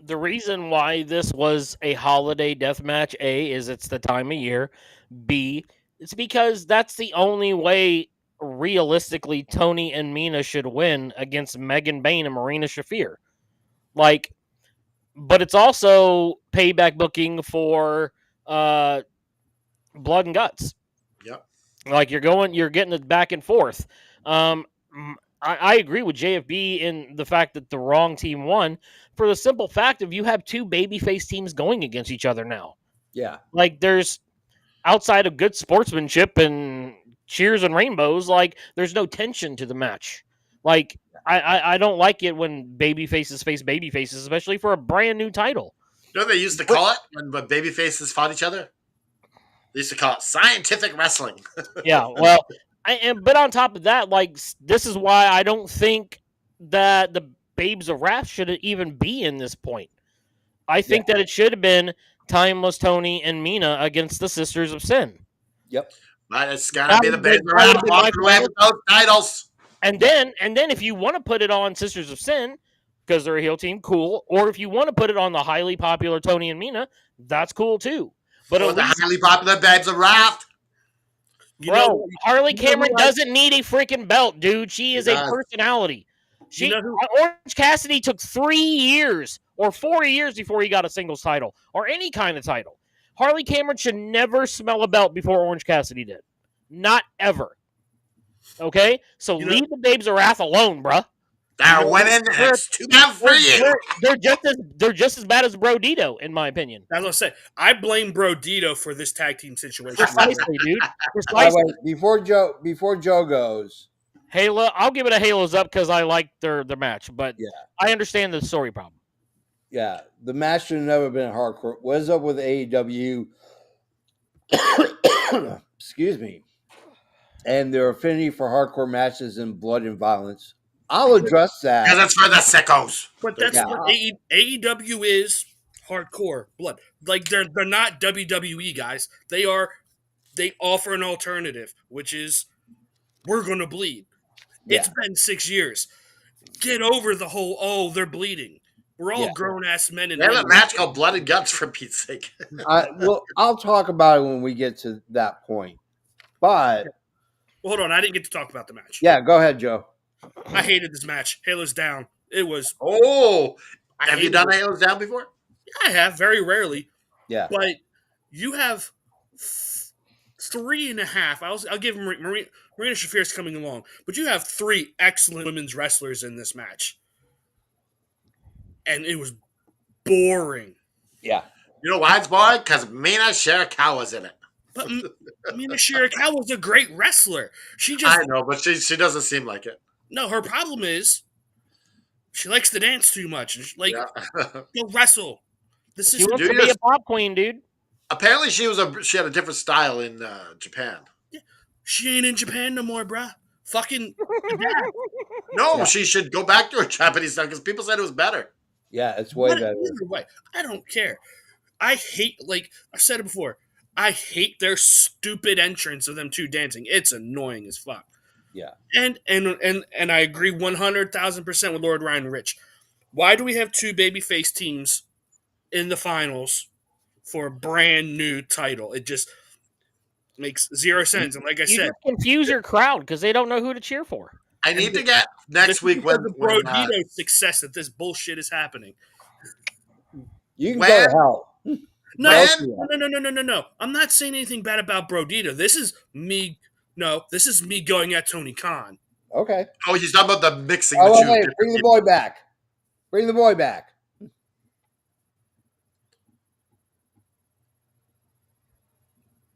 The reason why this was a holiday death match, A, is it's the time of year. B, it's because that's the only way, realistically, Tony and Mina should win against Megan Bain and Marina Shafir. Like, but it's also payback booking for Blood and Guts. Yep. Like you're getting it back and forth. I agree with JFB in the fact that the wrong team won for the simple fact of you have two babyface teams going against each other now. Yeah. Like there's outside of good sportsmanship and cheers and rainbows, like there's no tension to the match. Like I don't like it when baby faces face baby faces, especially for a brand new title. You know what they used to call it when baby faces fought each other? They used to call it scientific wrestling. Yeah, well, but on top of that, like this is why I don't think that the Babes of Wrath should even be in this point. I think that it should have been Timeless Tony and Mina against the Sisters of Sin. Yep. But it's gotta be the Babes of that Wrath would've been my walking away with those titles. And then if you want to put it on Sisters of Sin because they're a heel team, cool. Or if you want to put it on the highly popular Tony and Mina, that's cool too. But Or at the least, highly popular Babes of Wrath. bro, Harley Cameron doesn't need a freaking belt, dude. She is a does. personality. You know who- Orange Cassidy took 3 years or 4 years before he got a singles title or any kind of title. Harley Cameron should never smell a belt before Orange Cassidy did. Not ever. Okay? So leave the Babes of Wrath alone, bruh. They're winning. It's too bad for you. They're just as bad as Brodito, in my opinion. That's what I say. I blame Brodito for this tag team situation. Precisely, dude. By Precisely. the way, before Joe goes, Halo, I'll give it a Halos up because I like their match, but Yeah. I understand the story problem. yeah, the match should have never been hardcore. What is up with AEW? Excuse me. And their affinity for hardcore matches and blood and violence. I'll address that. Because it's for the sickos. But that's Yeah. what AEW is, hardcore blood. Like they're not WWE guys. They offer an alternative, which is we're gonna bleed. Yeah. It's been 6 years. Get over the whole they're bleeding. We're all Yeah. grown ass men and They have a women. match called Blood and Guts, for Pete's sake. Well, I'll talk about it when we get to that point. But Well, hold on, I didn't get to talk about the match. yeah, go ahead, Joe. I hated this match. Halo's down. It was. Oh, I have you hated done it. Halos Down before? I have very rarely, Yeah. but you have 3.5. I'll give Marina Shafir's coming along, but you have 3 excellent women's wrestlers in this match, and it was boring. Yeah. You know why it's boring? Because Mina Shirakawa's in it. But Mina Shirakawa's a great wrestler. She just I know, but she doesn't seem like it. no. Her problem is she likes to dance too much. And Yeah. go wrestle. This She is wants Dude, to be a yes. pop queen, dude. Apparently, she had a different style in Japan. she ain't in Japan no more, bruh. Fucking No, Yeah. she should go back to her Japanese style because people said it was better. Yeah, it's way better. Either way, I don't care. I hate, like I've said it before, I hate their stupid entrance of them two dancing. It's annoying as fuck. Yeah. And I agree 100,000% with Lord Ryan Rich. Why do we have 2 babyface teams in the finals for a brand new title? It just makes 0 sense. And like I You said, just confuse your crowd because they don't know who to cheer for. I need to get next week when the Brodito success that this bullshit is happening. You can When- go to hell. No, When- no. I'm not saying anything bad about Brodito. This is me. No, this is me going at Tony Khan. Okay. Oh, he's talking about the mixing Oh, the two. wait, bring the boy back. Bring the boy back.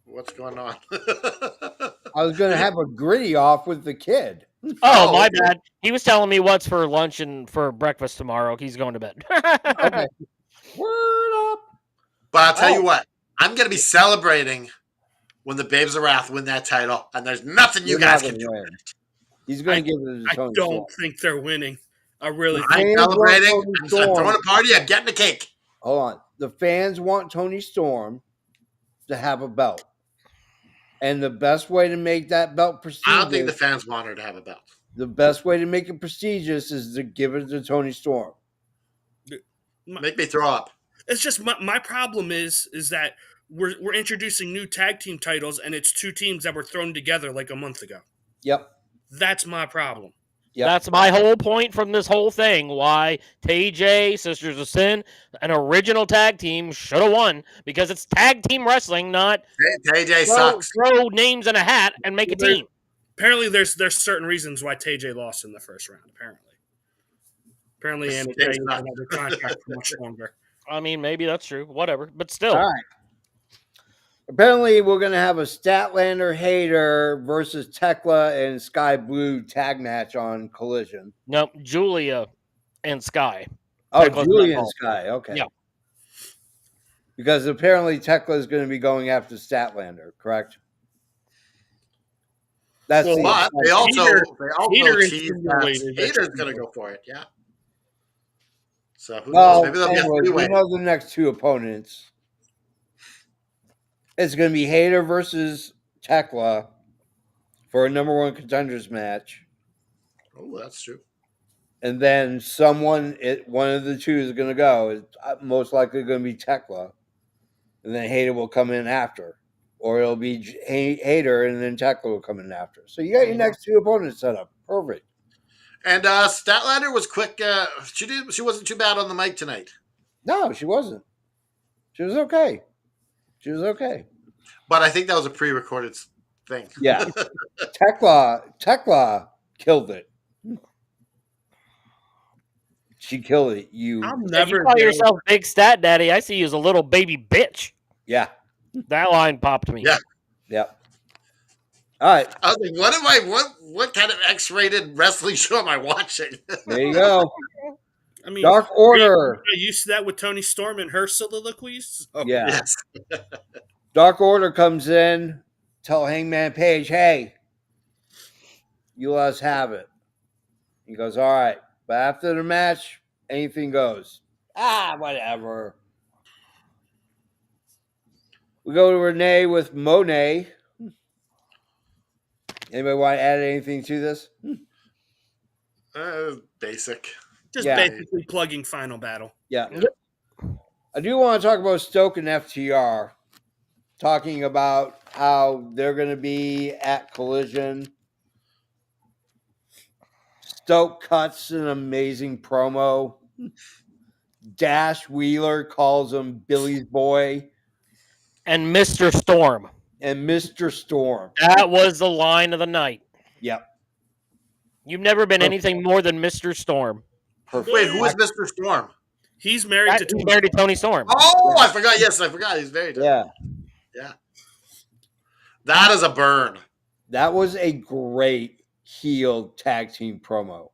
What's going on? I was going to have a gritty off with the kid. Oh, Oh, my okay. bad. He was telling me what's for lunch and for breakfast tomorrow. He's going to bed. Okay. Word up. But I'll tell Oh. you what, I'm going to be celebrating when the Babes of Wrath win that title, and there's nothing you You're guys not can gonna do. win. He's going to give it to I Tony don't Storm. think they're winning. I really I'm think. Fans want celebrating. Tony I'm Storm. throwing a party. I'm getting a cake. Hold on. The fans want Tony Storm to have a belt. And the best way to make that belt prestigious, I don't think the fans want her to have a belt. the best way to make it prestigious is to give it to Tony Storm. Make me throw up. It's just my problem is that we're introducing new tag team titles, and it's 2 teams that were thrown together like a month ago. Yep. That's my problem. Yep. That's my whole point from this whole thing. Why TJ, Sisters of Sin, an original tag team should have won because it's tag team wrestling, not AJ sucks. throw names in a hat and make a team. Apparently, there's certain reasons why TJ lost in the first round. Apparently, Anna Jay had a contract for much longer. I mean, maybe that's true. Whatever, but still. All right. Apparently, we're going to have a Statlander Hater versus Tekla and Sky Blue tag match on Collision. No, Julia and Sky. Oh, Tekla's Julia not and involved. Sky. Okay. Yeah. Because apparently Tekla is going to be going after Statlander, correct? That's Well, the But they also Hater teased that insinuated that Hater's she going to will. go for it. Yeah. So who well, knows? Maybe they'll get anyways, three-way. we know the next two opponents. It's going to be Hater versus Tekla for a number one contenders match. Oh, that's true. And then one of the two is going to go. It's most likely going to be Tekla. And then Hater will come in after. Or it'll be Hater and then Tekla will come in after. So you got your next two opponents set up. Perfect. And Statlander was quick. She wasn't too bad on the mic tonight. No, she wasn't. She was okay. But I think that was a pre-recorded thing. Yeah. Tekla killed it. She killed it. I'm If you never call gonna- yourself Big Stat Daddy, I see you as a little baby bitch. Yeah. That line popped me. Yeah. Yep. All right. I was like, what kind of X-rated wrestling show am I watching? There you go. I mean, Dark Order. I used to that with Tony Storm and her soliloquies. So. Yeah. Yes. Dark Order comes in, tell Hangman Page, hey, you let us have it. He goes, all right. But after the match, anything goes. Whatever. We go to Renee with Monet. Anybody want to add anything to this? Basic. Just Yeah. basically plugging Final Battle. Yeah. I do want to talk about Stoke and FTR, talking about how they're going to be at Collision. Stoke cuts an amazing promo. Dash Wheeler calls him Billy's boy And Mr. Storm. and Mr. Storm. That was the line of the night. Yep. You've never been anything more than Mr. Storm. Perfect. Wait, who is Mr. Storm? He's married to He's married to Tony Storm. Oh, I forgot. Yes, I forgot. He's very Yeah. That is a burn. That was a great heel tag team promo.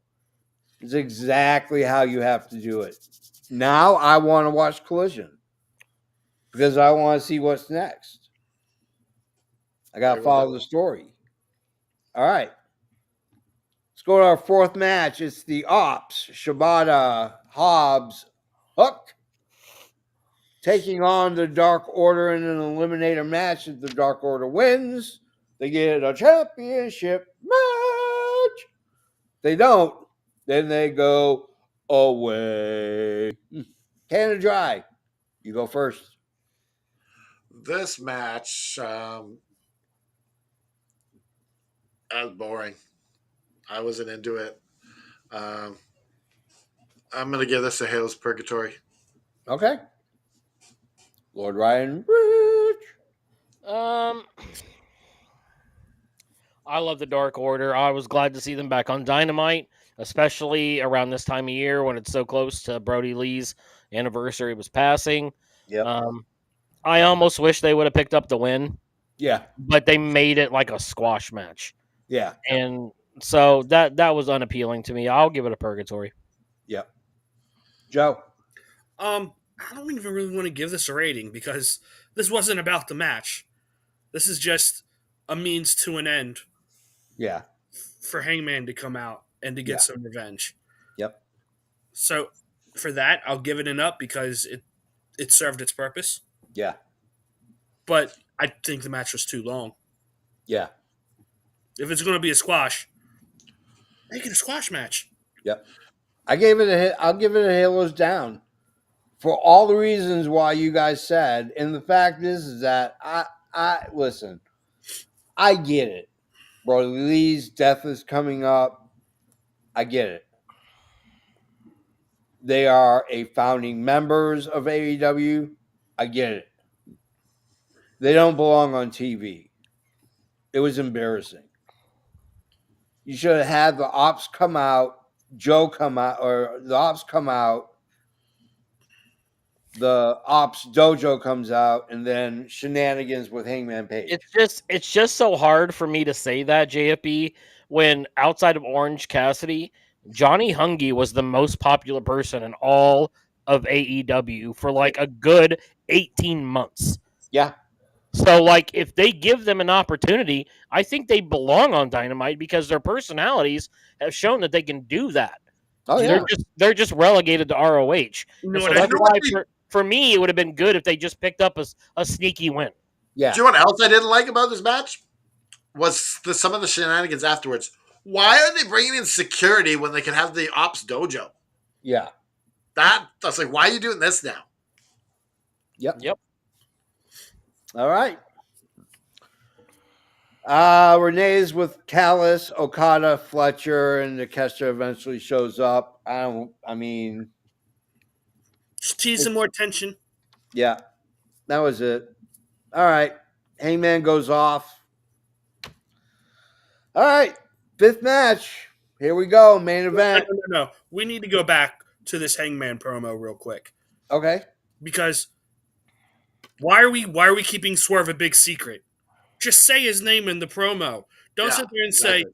It's exactly how you have to do it. Now I want to watch Collision because I want to see what's next. I got to follow the story. All right. Let's go to our fourth match. It's the Ops, Shibata, Hobbs, Hook, taking on the Dark Order in an eliminator match. If the Dark Order wins, they get a championship match. If they don't, then they go away. Canada Dry, you go first. This match, that was boring. I wasn't into it. I'm going to give this a Halo's Purgatory. Okay. Lord Ryan Rich. I love the Dark Order. I was glad to see them back on Dynamite, especially around this time of year when it's so close to Brody Lee's anniversary was passing. Yep. I almost wish they would have picked up the win, Yeah. but they made it like a squash match. Yeah. And so that was unappealing to me. I'll give it a purgatory. Yep. Joe. I don't even really want to give this a rating because this wasn't about the match. This is just a means to an end Yeah. for Hangman to come out and to get some revenge. Yep. So for that, I'll give it an up because it served its purpose. Yeah. But I think the match was too long. Yeah. If it's going to be a squash, make it a squash match. Yep. I'll give it a Halos down for all the reasons why you guys said. And the fact is that I listen, I get it. Brody Lee's death is coming up. I get it. They are a founding members of AEW. I get it. They don't belong on TV. It was embarrassing. You should have had the ops come out, Joe come out, or the ops come out, the ops dojo comes out, and then shenanigans with Hangman Page. It's just so hard for me to say that, JFB, when outside of Orange Cassidy, Johnny Hungy was the most popular person in all of AEW for like a good 18 months. Yeah. So like if they give them an opportunity, I think they belong on Dynamite because their personalities have shown that they can do that. Oh yeah. They're just relegated to ROH. You know And so what I that's know why what for me it would have been good if they just picked up a sneaky win. Yeah. Do you know what else I didn't like about this match? Was some of the shenanigans afterwards. Why are they bringing in security when they can have the ops dojo? Yeah. That's like, why are you doing this now? Yep. Yep. All right. Renee's with Callis, Okada, Fletcher, and Nakeshita eventually shows up. I mean, Just teasing more tension. yeah, that was it. All right. Hangman goes off. All right. Fifth match. Here we go. Main event. No. We need to go back to this Hangman promo real quick Okay. because why are we keeping Swerve a big secret? Just say his name in the promo. Don't Yeah, sit there and say,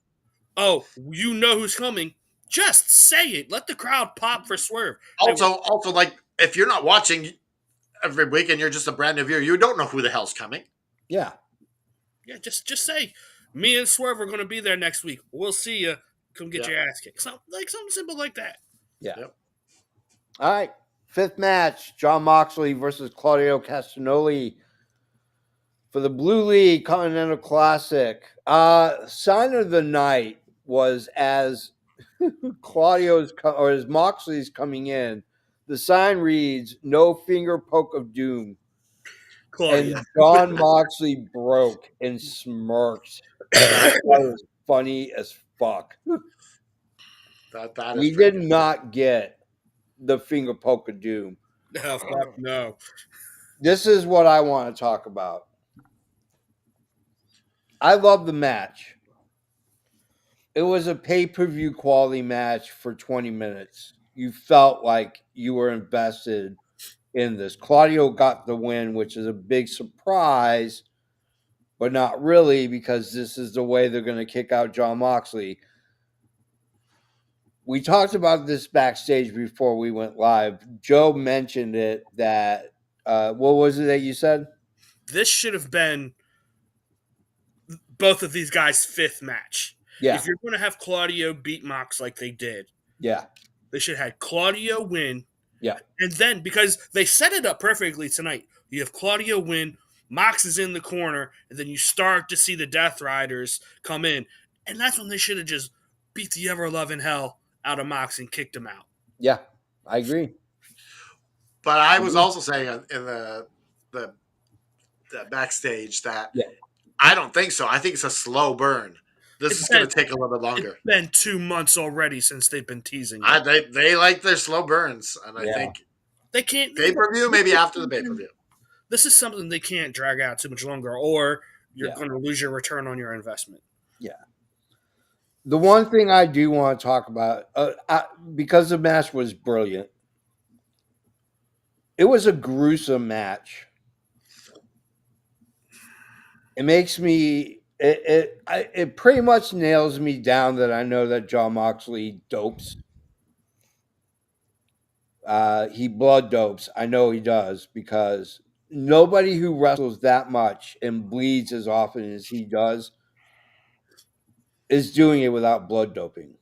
"Oh, you know who's coming." Just say it. Let the crowd pop for Swerve. Also, like, if you're not watching every week and you're just a brand new viewer, you don't know who the hell's coming. Yeah. Yeah, just say, me and Swerve are going to be there next week. We'll see you. Come get your ass kicked. Something simple like that. Yeah. Yep. All right. Fifth match. Jon Moxley versus Claudio Castagnoli for the Blue League Continental Classic. Sign of the night was as as Moxley's coming in. The sign reads "No finger poke of doom," Claudia. and Jon Moxley broke and smirked. That was funny as fuck. That We is did not get the finger poke of doom. Oh, fuck no. This is what I want to talk about. I love the match. It was a pay-per-view quality match for 20 minutes. You felt like you were invested in this. Claudio got the win, which is a big surprise, but not really because this is the way they're going to kick out Jon Moxley. We talked about this backstage before we went live. Joe mentioned it that, what was it that you said? This should have been both of these guys' fifth match. Yeah. If you're going to have Claudio beat Mox like they did, Yeah. they should have had Claudio win. Yeah. And then, because they set it up perfectly tonight, you have Claudio win, Mox is in the corner, and then you start to see the Death Riders come in. And that's when they should have just beat the ever-loving hell out of Mox and kicked him out. Yeah. I agree. But I was also saying in the backstage that I don't think so. I think it's a slow burn. This is going to take a little bit longer. It's been 2 months already since they've been teasing it. They like their slow burns, and I think They can't pay-per-view, maybe after the pay-per-view. This is something they can't drag out too much longer, or you're Yeah. going to lose your return on your investment. Yeah. The one thing I do want to talk about, because the match was brilliant, it was a gruesome match. It makes me, it pretty much nails me down that I know that Jon Moxley dopes. He blood dopes. I know he does because nobody who wrestles that much and bleeds as often as he does is doing it without blood doping.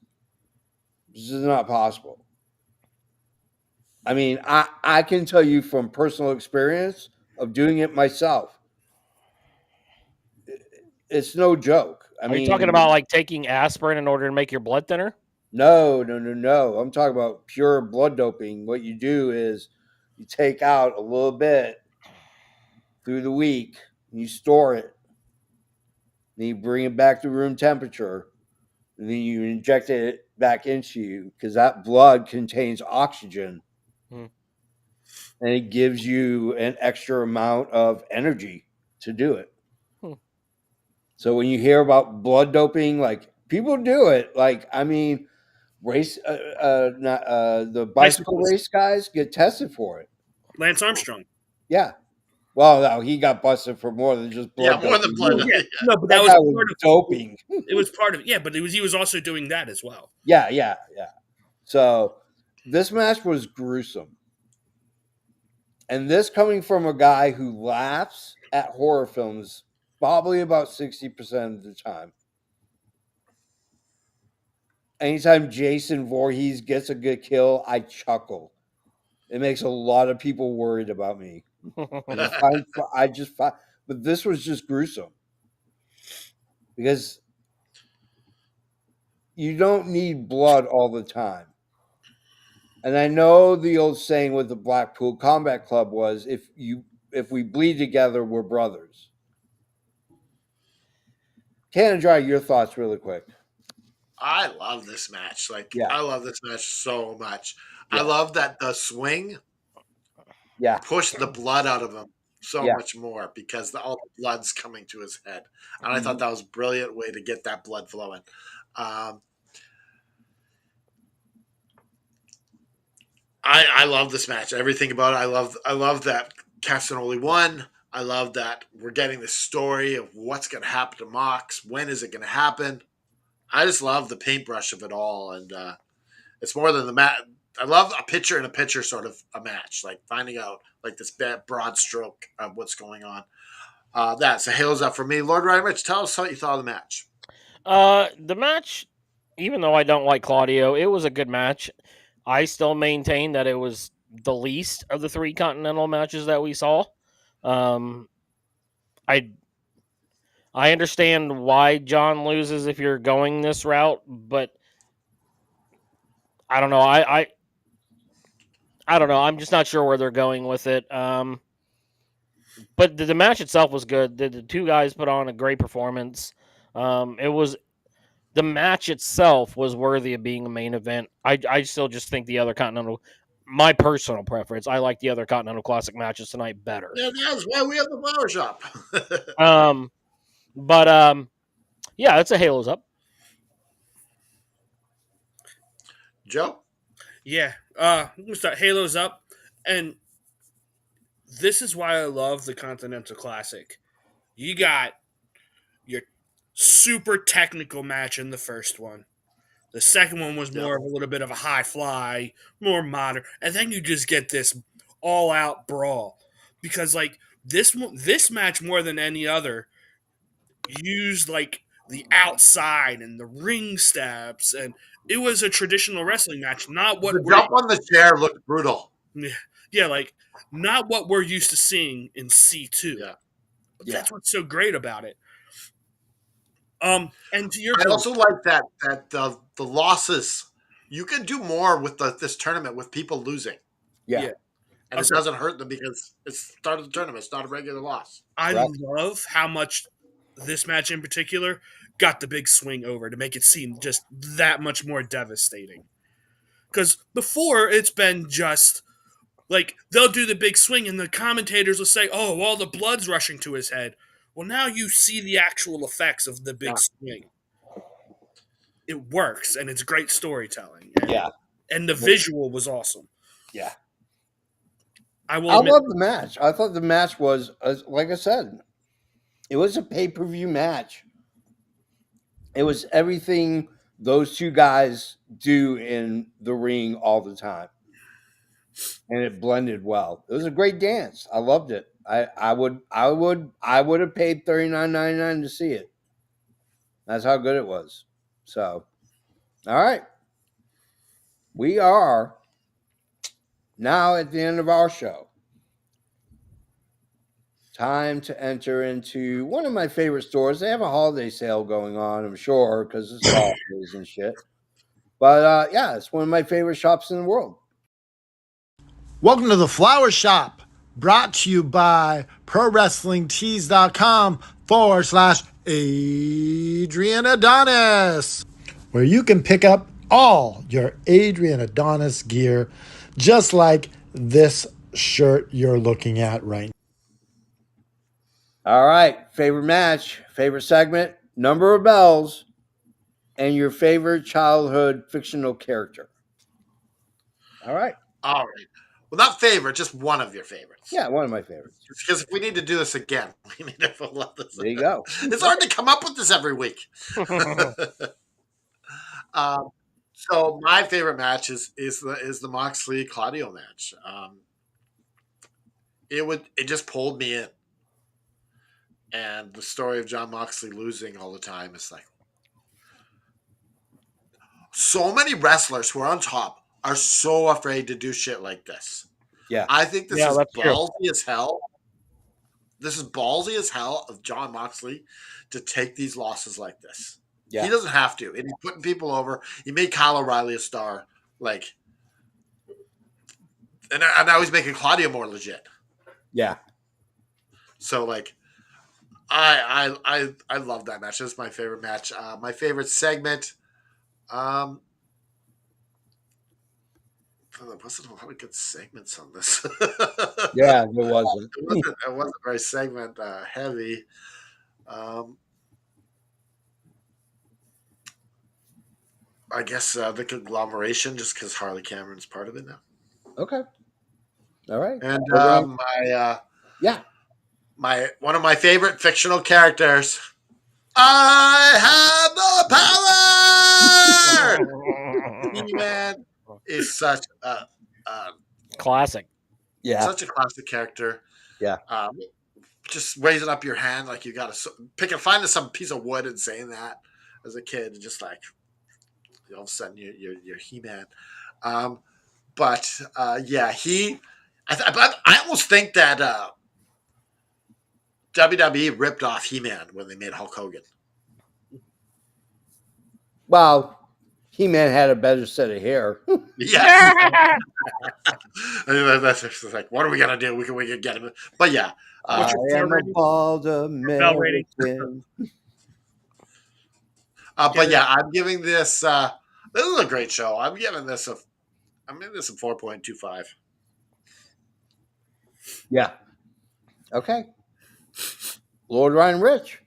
This is not possible. I mean, I can tell you from personal experience of doing it myself. It's no joke. Are you talking about like taking aspirin in order to make your blood thinner? No. I'm talking about pure blood doping. What you do is you take out a little bit through the week, and you store it. Then you bring it back to room temperature, and then you inject it back into you because that blood contains oxygen. Hmm. And it gives you an extra amount of energy to do it. Hmm. So when you hear about blood doping, like people do it. Like, I mean, the bicycle Bicycles. race guys get tested for it. Lance Armstrong. Yeah. Well, no, he got busted for more than just blood. Yeah, more than blood. doping. Yeah, no, but That that guy was was part of doping. it. Was part of yeah, but he was also doing that as well. Yeah. So this match was gruesome. And this coming from a guy who laughs at horror films probably about 60% of the time. Anytime Jason Voorhees gets a good kill, I chuckle. It makes a lot of people worried about me. I just find, but this was just gruesome because you don't need blood all the time. And I know the old saying with the Blackpool Combat Club was if we bleed together, we're brothers. Can Dry, your thoughts really quick. I love this match. Yeah. I love this match so much. Yeah. I love that the swing pushed the blood out of him so much more because all the blood's coming to his head. And I thought that was a brilliant way to get that blood flowing. I love this match. Everything about it. I love that Castanoli won. I love that we're getting the story of what's going to happen to Mox. When is it going to happen? I just love the paintbrush of it all, and it's more than the match. I love a picture in a picture sort of a match, like finding out like this broad stroke of what's going on. So hails up for me, Lord Ryan Rich. Tell us what you thought of the match. The match, even though I don't like Claudio, it was a good match. I still maintain that it was the least of the 3 Continental matches that we saw. I understand why John loses if you're going this route, but I don't know. I don't know. I'm just not sure where they're going with it. But the match itself was good. The 2 guys put on a great performance. The match itself was worthy of being a main event. I still just think the other Continental, my personal preference, I like the other Continental Classic matches tonight better. Yeah, that's why we have the flower shop. Yeah, it's a Halos up. Joe? Yeah. I'm gonna start Halos up. And this is why I love the Continental Classic. You got your super technical match in the first one. The second one was more of a little bit of a high fly, more modern, and then you just get this all out brawl because like this match more than any other used like the outside and the ring steps, and it was a traditional wrestling match, not what The jump on the chair looked brutal. yeah, like not what we're used to seeing in C2. Yeah. But that's what's so great about it. And to your I point, also like that the losses. You can do more with this tournament with people losing. Yeah. And it doesn't hurt them because it's the start of the tournament. It's not a regular loss. I love how much this match in particular got the big swing over to make it seem just that much more devastating. Because before, it's been just like they'll do the big swing and the commentators will say, oh, all the blood's rushing to his head. Well, now you see the actual effects of the big swing. It works, and it's great storytelling. And the visual was awesome. Yeah. I love the match. I thought the match was, like I said, it was a pay-per-view match. It was everything those 2 guys do in the ring all the time. And it blended well. It was a great dance. I loved it. I would have paid $39.99 to see it. That's how good it was. So, all right. We are now at the end of our show. Time to enter into one of my favorite stores. They have a holiday sale going on, I'm sure, because it's holidays and shit. But it's one of my favorite shops in the world. Welcome to the Flower Shop, brought to you by ProWrestlingTees.com/Adrian Adonis, where you can pick up all your Adrian Adonis gear, just like this shirt you're looking at right now. All right. Favorite match, favorite segment, number of bells, and your favorite childhood fictional character. All right. All right. Well, not favorite, just one of your favorites. Yeah, one of my favorites. Because if we need to do this again, we need to pull up this. There you go. It's hard to come up with this every week. So my favorite match is the Moxley Claudio match. It just pulled me in, and the story of John Moxley losing all the time is like so many wrestlers who are on top are so afraid to do shit like this. Yeah. I think this Yeah, is that's true. ballsy as hell. This is ballsy as hell of John Moxley to take these losses like this. Yeah. He doesn't have to. And he's putting people over. He made Kyle O'Reilly a star. Like, and now he's making Claudio more legit. Yeah. So, like, I love that match. That's my favorite match. My favorite segment. There wasn't a lot of good segments on this. Yeah, there wasn't. It wasn't very segment heavy. I guess the conglomeration, just because Harley Cameron's part of it now. Okay. All right. And Yeah. my one of my favorite fictional characters. I have the power. He-Man is such a Classic. Yeah. such a classic character. Yeah. Just raising up your hand like you got to find some piece of wood and saying that as a kid, and just like all of a sudden you're He-Man. But yeah, I almost think that WWE ripped off He-Man when they made Hulk Hogan. Well, He-Man had a better set of hair. Yeah. That's just like, what are we gonna do? We can get him. But yeah, I am a bald Bell rating. American. but yeah, I'm giving this. This is a great show. I'm giving this a 4.25. Yeah. Okay. Lord Ryan Rich.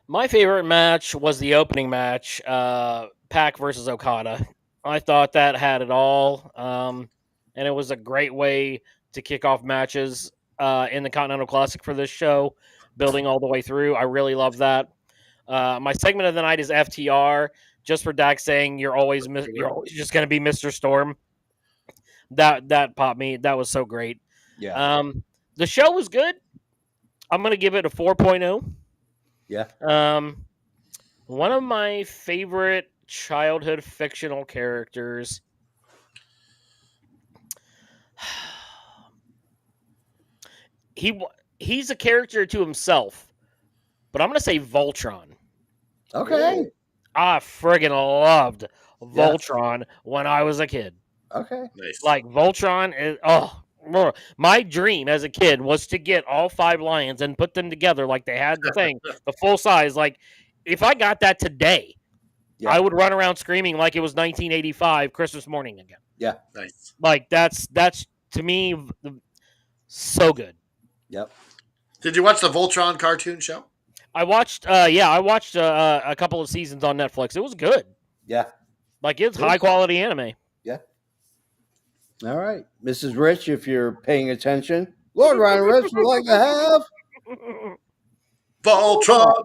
My favorite match was the opening match, Pac versus Okada. I thought that had it all, and it was a great way to kick off matches in the Continental Classic for this show, building all the way through. I really love that. My segment of the night is FTR, just for Dak saying you're always just going to be Mr. Storm. That popped me. That was so great. Yeah. The show was good. I'm going to give it a 4.0. Yeah. One of my favorite childhood fictional characters. He's a character to himself, but I'm going to say Voltron. Okay. I friggin' loved Voltron when I was a kid. Okay. Nice. Like Voltron is my dream as a kid was to get all 5 lions and put them together like they had the thing, the full size. Like if I got that today, Yeah. I would run around screaming like it was 1985 Christmas morning again. Yeah. Nice. Like that's to me so good. Yep. Did you watch the Voltron cartoon show? I watched a couple of seasons on Netflix. It was good. Yeah. Like it's high quality anime. Yeah. All right. Mrs. Rich, if you're paying attention, Lord Ryan Rich would like to have Voltron.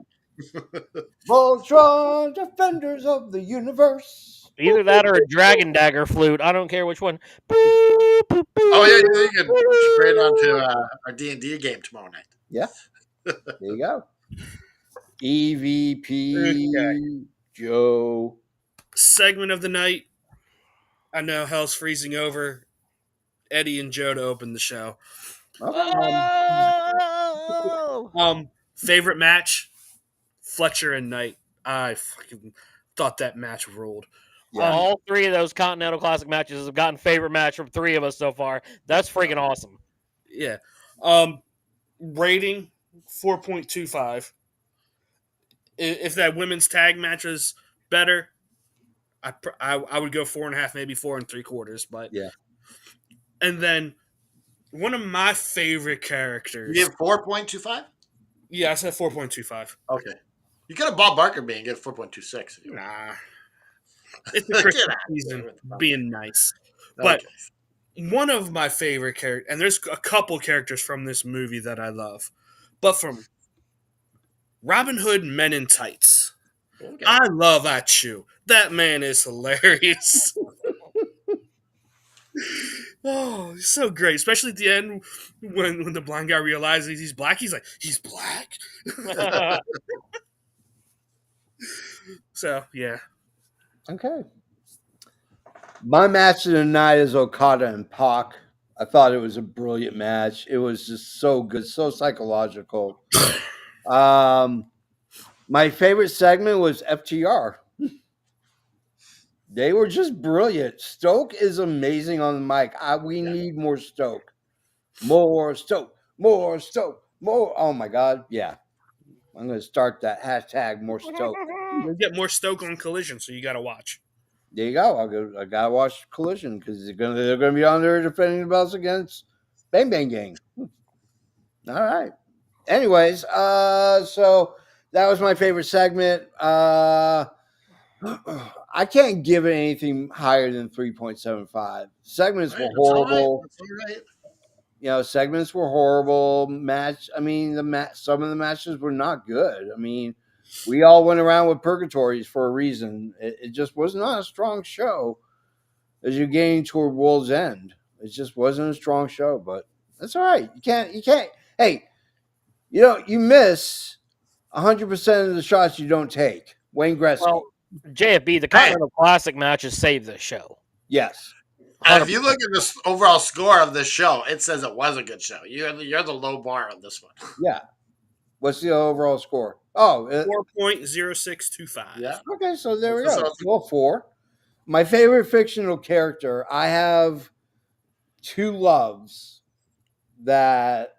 Voltron, Defenders of the Universe. Either that or a dragon dagger flute. I don't care which one. Oh yeah, you can spray it onto our D&D game tomorrow night. Yeah. There you go. EVP Joe. Segment of the night. I know hell's freezing over. Eddie and Joe to open the show. Favorite match? Fletcher and Knight. I fucking thought that match ruled. Yeah. All 3 of those Continental Classic matches have gotten favorite match from 3 of us so far. That's freaking awesome. Yeah. Rating 4.25. If that women's tag match was better, I would go 4.5, maybe 4 3/4. But Yeah. and then one of my favorite You characters. give 4.25? Yeah, I said 4.25. Okay. You could have Bob Barker being and give 4.26. Nah, it's a Get Christmas out of here season, with the being nice. But Okay. one of my favorite characters, and there's a couple characters from this movie that I love, but from Robin Hood Men in Tights. Okay. I love that shoe. That man is hilarious. Oh, he's so great, especially at the end when the blind guy realizes he's black. He's like, he's black. So yeah, Okay. My match of the night is Okada and Pac. I thought it was a brilliant match. It was just so good, so psychological. My favorite segment was FTR. They were just brilliant. Stoke is amazing on the mic. We need more Stoke. More Stoke. More Stoke. More. Oh my God. Yeah. I'm going to start that hashtag more Stoke. we'll get more Stoke on Collision, so you got to watch. There you go. I gotta watch Collision because they're gonna be on there defending the belts against Bang Bang Gang. All right. Anyways, so that was my favorite segment. I can't give it anything higher than 3.75. Segments were horrible. That's all right. You know, segments were horrible. I mean, some of the matches were not good. I mean, we all went around with purgatories for a reason. It just was not a strong show as you're getting toward World's End. It just wasn't a strong show, but that's all right. You can't. Hey, you miss 100% of the shots you don't take. Wayne Gretzky. Well, JFB, the Continental Classic matches saved the show. Yes. And if you look at the overall score of this show, it says it was a good show. You're the low bar on this one. Yeah. What's the overall score? Oh, 4.0625. Yeah. Okay, so there we So go. Well, 4. My favorite fictional character, I have two loves that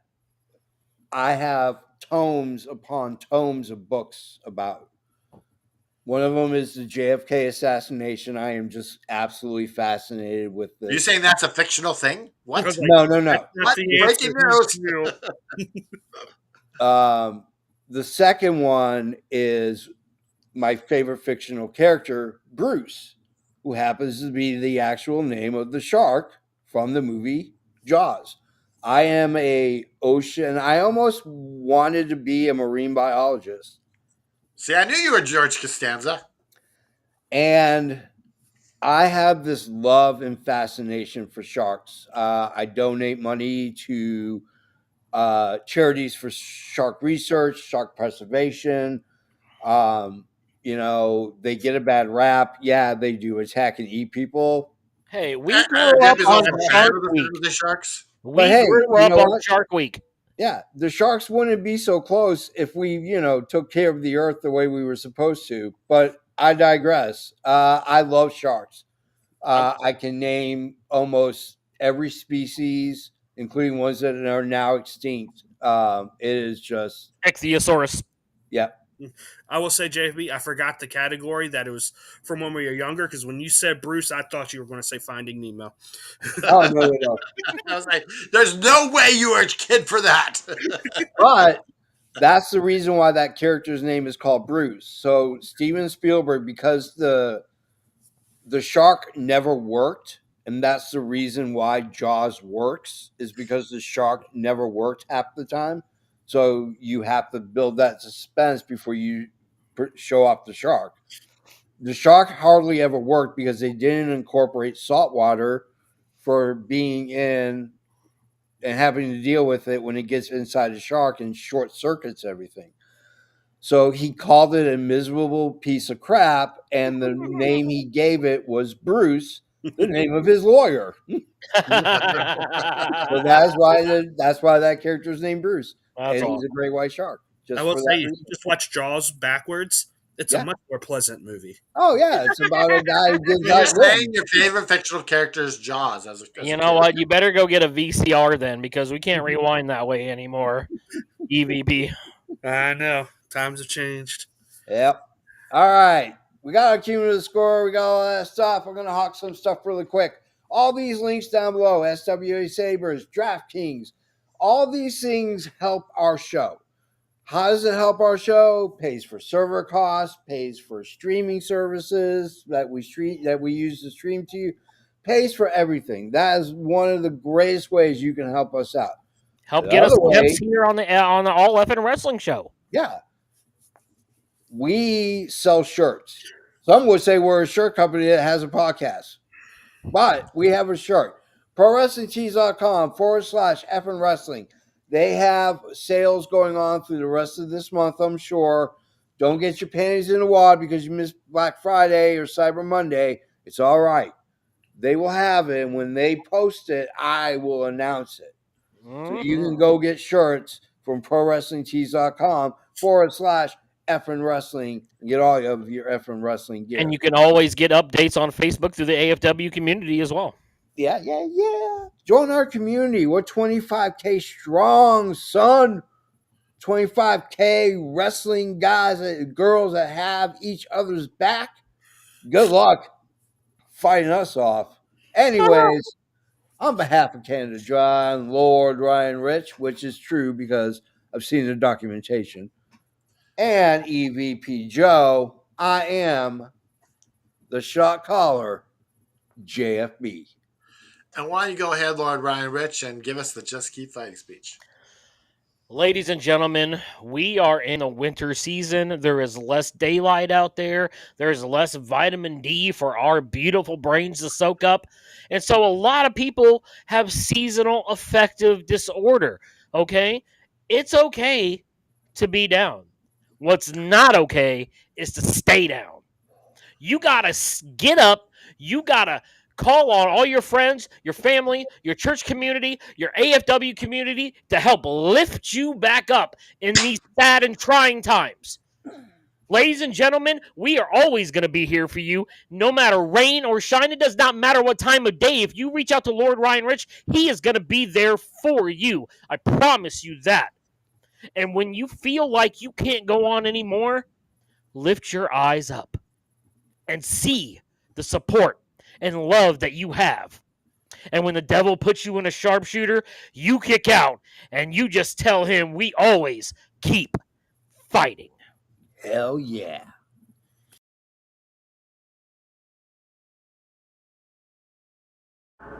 I have tomes upon tomes of books about. One of them is the JFK assassination. I am just absolutely fascinated with this. Are you saying that's a fictional thing? What? No. That's What? the Breaking answer. news. The second one is my favorite fictional character, Bruce, who happens to be the actual name of the shark from the movie Jaws. I am I almost wanted to be a marine biologist. See, I knew you were George Costanza. And I have this love and fascination for sharks. I donate money to charities for shark research, shark preservation. They get a bad rap. Yeah, they do attack and eat people. Hey, we And grew up is on also a fan Shark of Week. the Sharks. We But hey, grew you up know on what? Shark Week. Yeah, the sharks wouldn't be so close if we, took care of the earth the way we were supposed to. But I digress. I love sharks. I can name almost every species, including ones that are now extinct. It is just, Ichthyosaurus. yeah. I will say, JFB, I forgot the category that it was from when we were younger, because when you said Bruce, I thought you were going to say Finding Nemo. Oh, no. I was like, there's no way you were a kid for that. But that's the reason why that character's name is called Bruce. So Steven Spielberg, because the shark never worked, and that's the reason why Jaws works, is because the shark never worked half the time. So you have to build that suspense before you show off the shark. The shark hardly ever worked because they didn't incorporate salt water for being in and having to deal with it when it gets inside the shark and short circuits everything. So he called it a miserable piece of crap, and the name he gave it was Bruce, the name of his lawyer. So that's why that character's named Bruce, That's and he's awesome. a great white shark. Just I will for say, that if you reason. just watch Jaws backwards, it's Yeah. a much more pleasant movie. Oh yeah, it's about a guy who gives You're out saying wood. your favorite fictional character is Jaws. You know what? You better go get a VCR then, because we can't rewind that way anymore. EVP. I know. Times have changed. Yep. All right. We got a cumulative score. We got all that stuff. We're going to hawk some stuff really quick. All these links down below, SWA Sabres, DraftKings, all these things help our show. How does it help our show? Pays for server costs, pays for streaming services that we use to stream to you, pays for everything. That is one of the greatest ways you can help us out. Help The get us other way- tips here on the All Effing Wrestling Show. Yeah. We sell shirts. Some would say we're a shirt company that has a podcast, but we have a shirt. ProWrestlingTees.com/effing wrestling. They have sales going on through the rest of this month, I'm sure. Don't get your panties in the wad because you missed Black Friday or Cyber Monday. It's all right. They will have it, and when they post it, I will announce it. So you can go get shirts from ProWrestlingTees.com/effing wrestling and get all of your effing wrestling gear. And you can always get updates on Facebook through the AFW community as well. Yeah. Join our community. We're 25K strong, son. 25K wrestling guys and girls that have each other's back. Good luck fighting us off. Anyways, on behalf of Canada Dry and Lord Ryan Rich, which is true because I've seen the documentation, and EVP Joe, I am the shot caller, JFB. And why don't you go ahead, Lord Ryan Rich, and give us the Just Keep Fighting speech. Ladies and gentlemen, we are in a winter season. There is less daylight out there. There's less vitamin D for our beautiful brains to soak up. And so a lot of people have seasonal affective disorder, okay? It's okay to be down. What's not okay is to stay down. You got to get up. You got to call on all your friends, your family, your church community, your AFW community to help lift you back up in these sad and trying times. Ladies and gentlemen, we are always going to be here for you, no matter rain or shine. It does not matter what time of day. If you reach out to Lord Ryan Rich, he is going to be there for you. I promise you that. And when you feel like you can't go on anymore, lift your eyes up and see the support and love that you have. And when the devil puts you in a sharpshooter, you kick out and you just tell him, we always keep fighting. Hell yeah.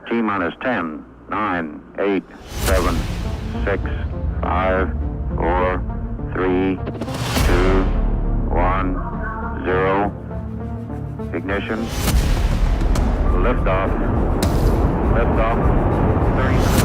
T-minus 10, 9, 8, 7, 6, 5, 4, 3, 2, 1, 0. Ignition. Liftoff. 30 minutes.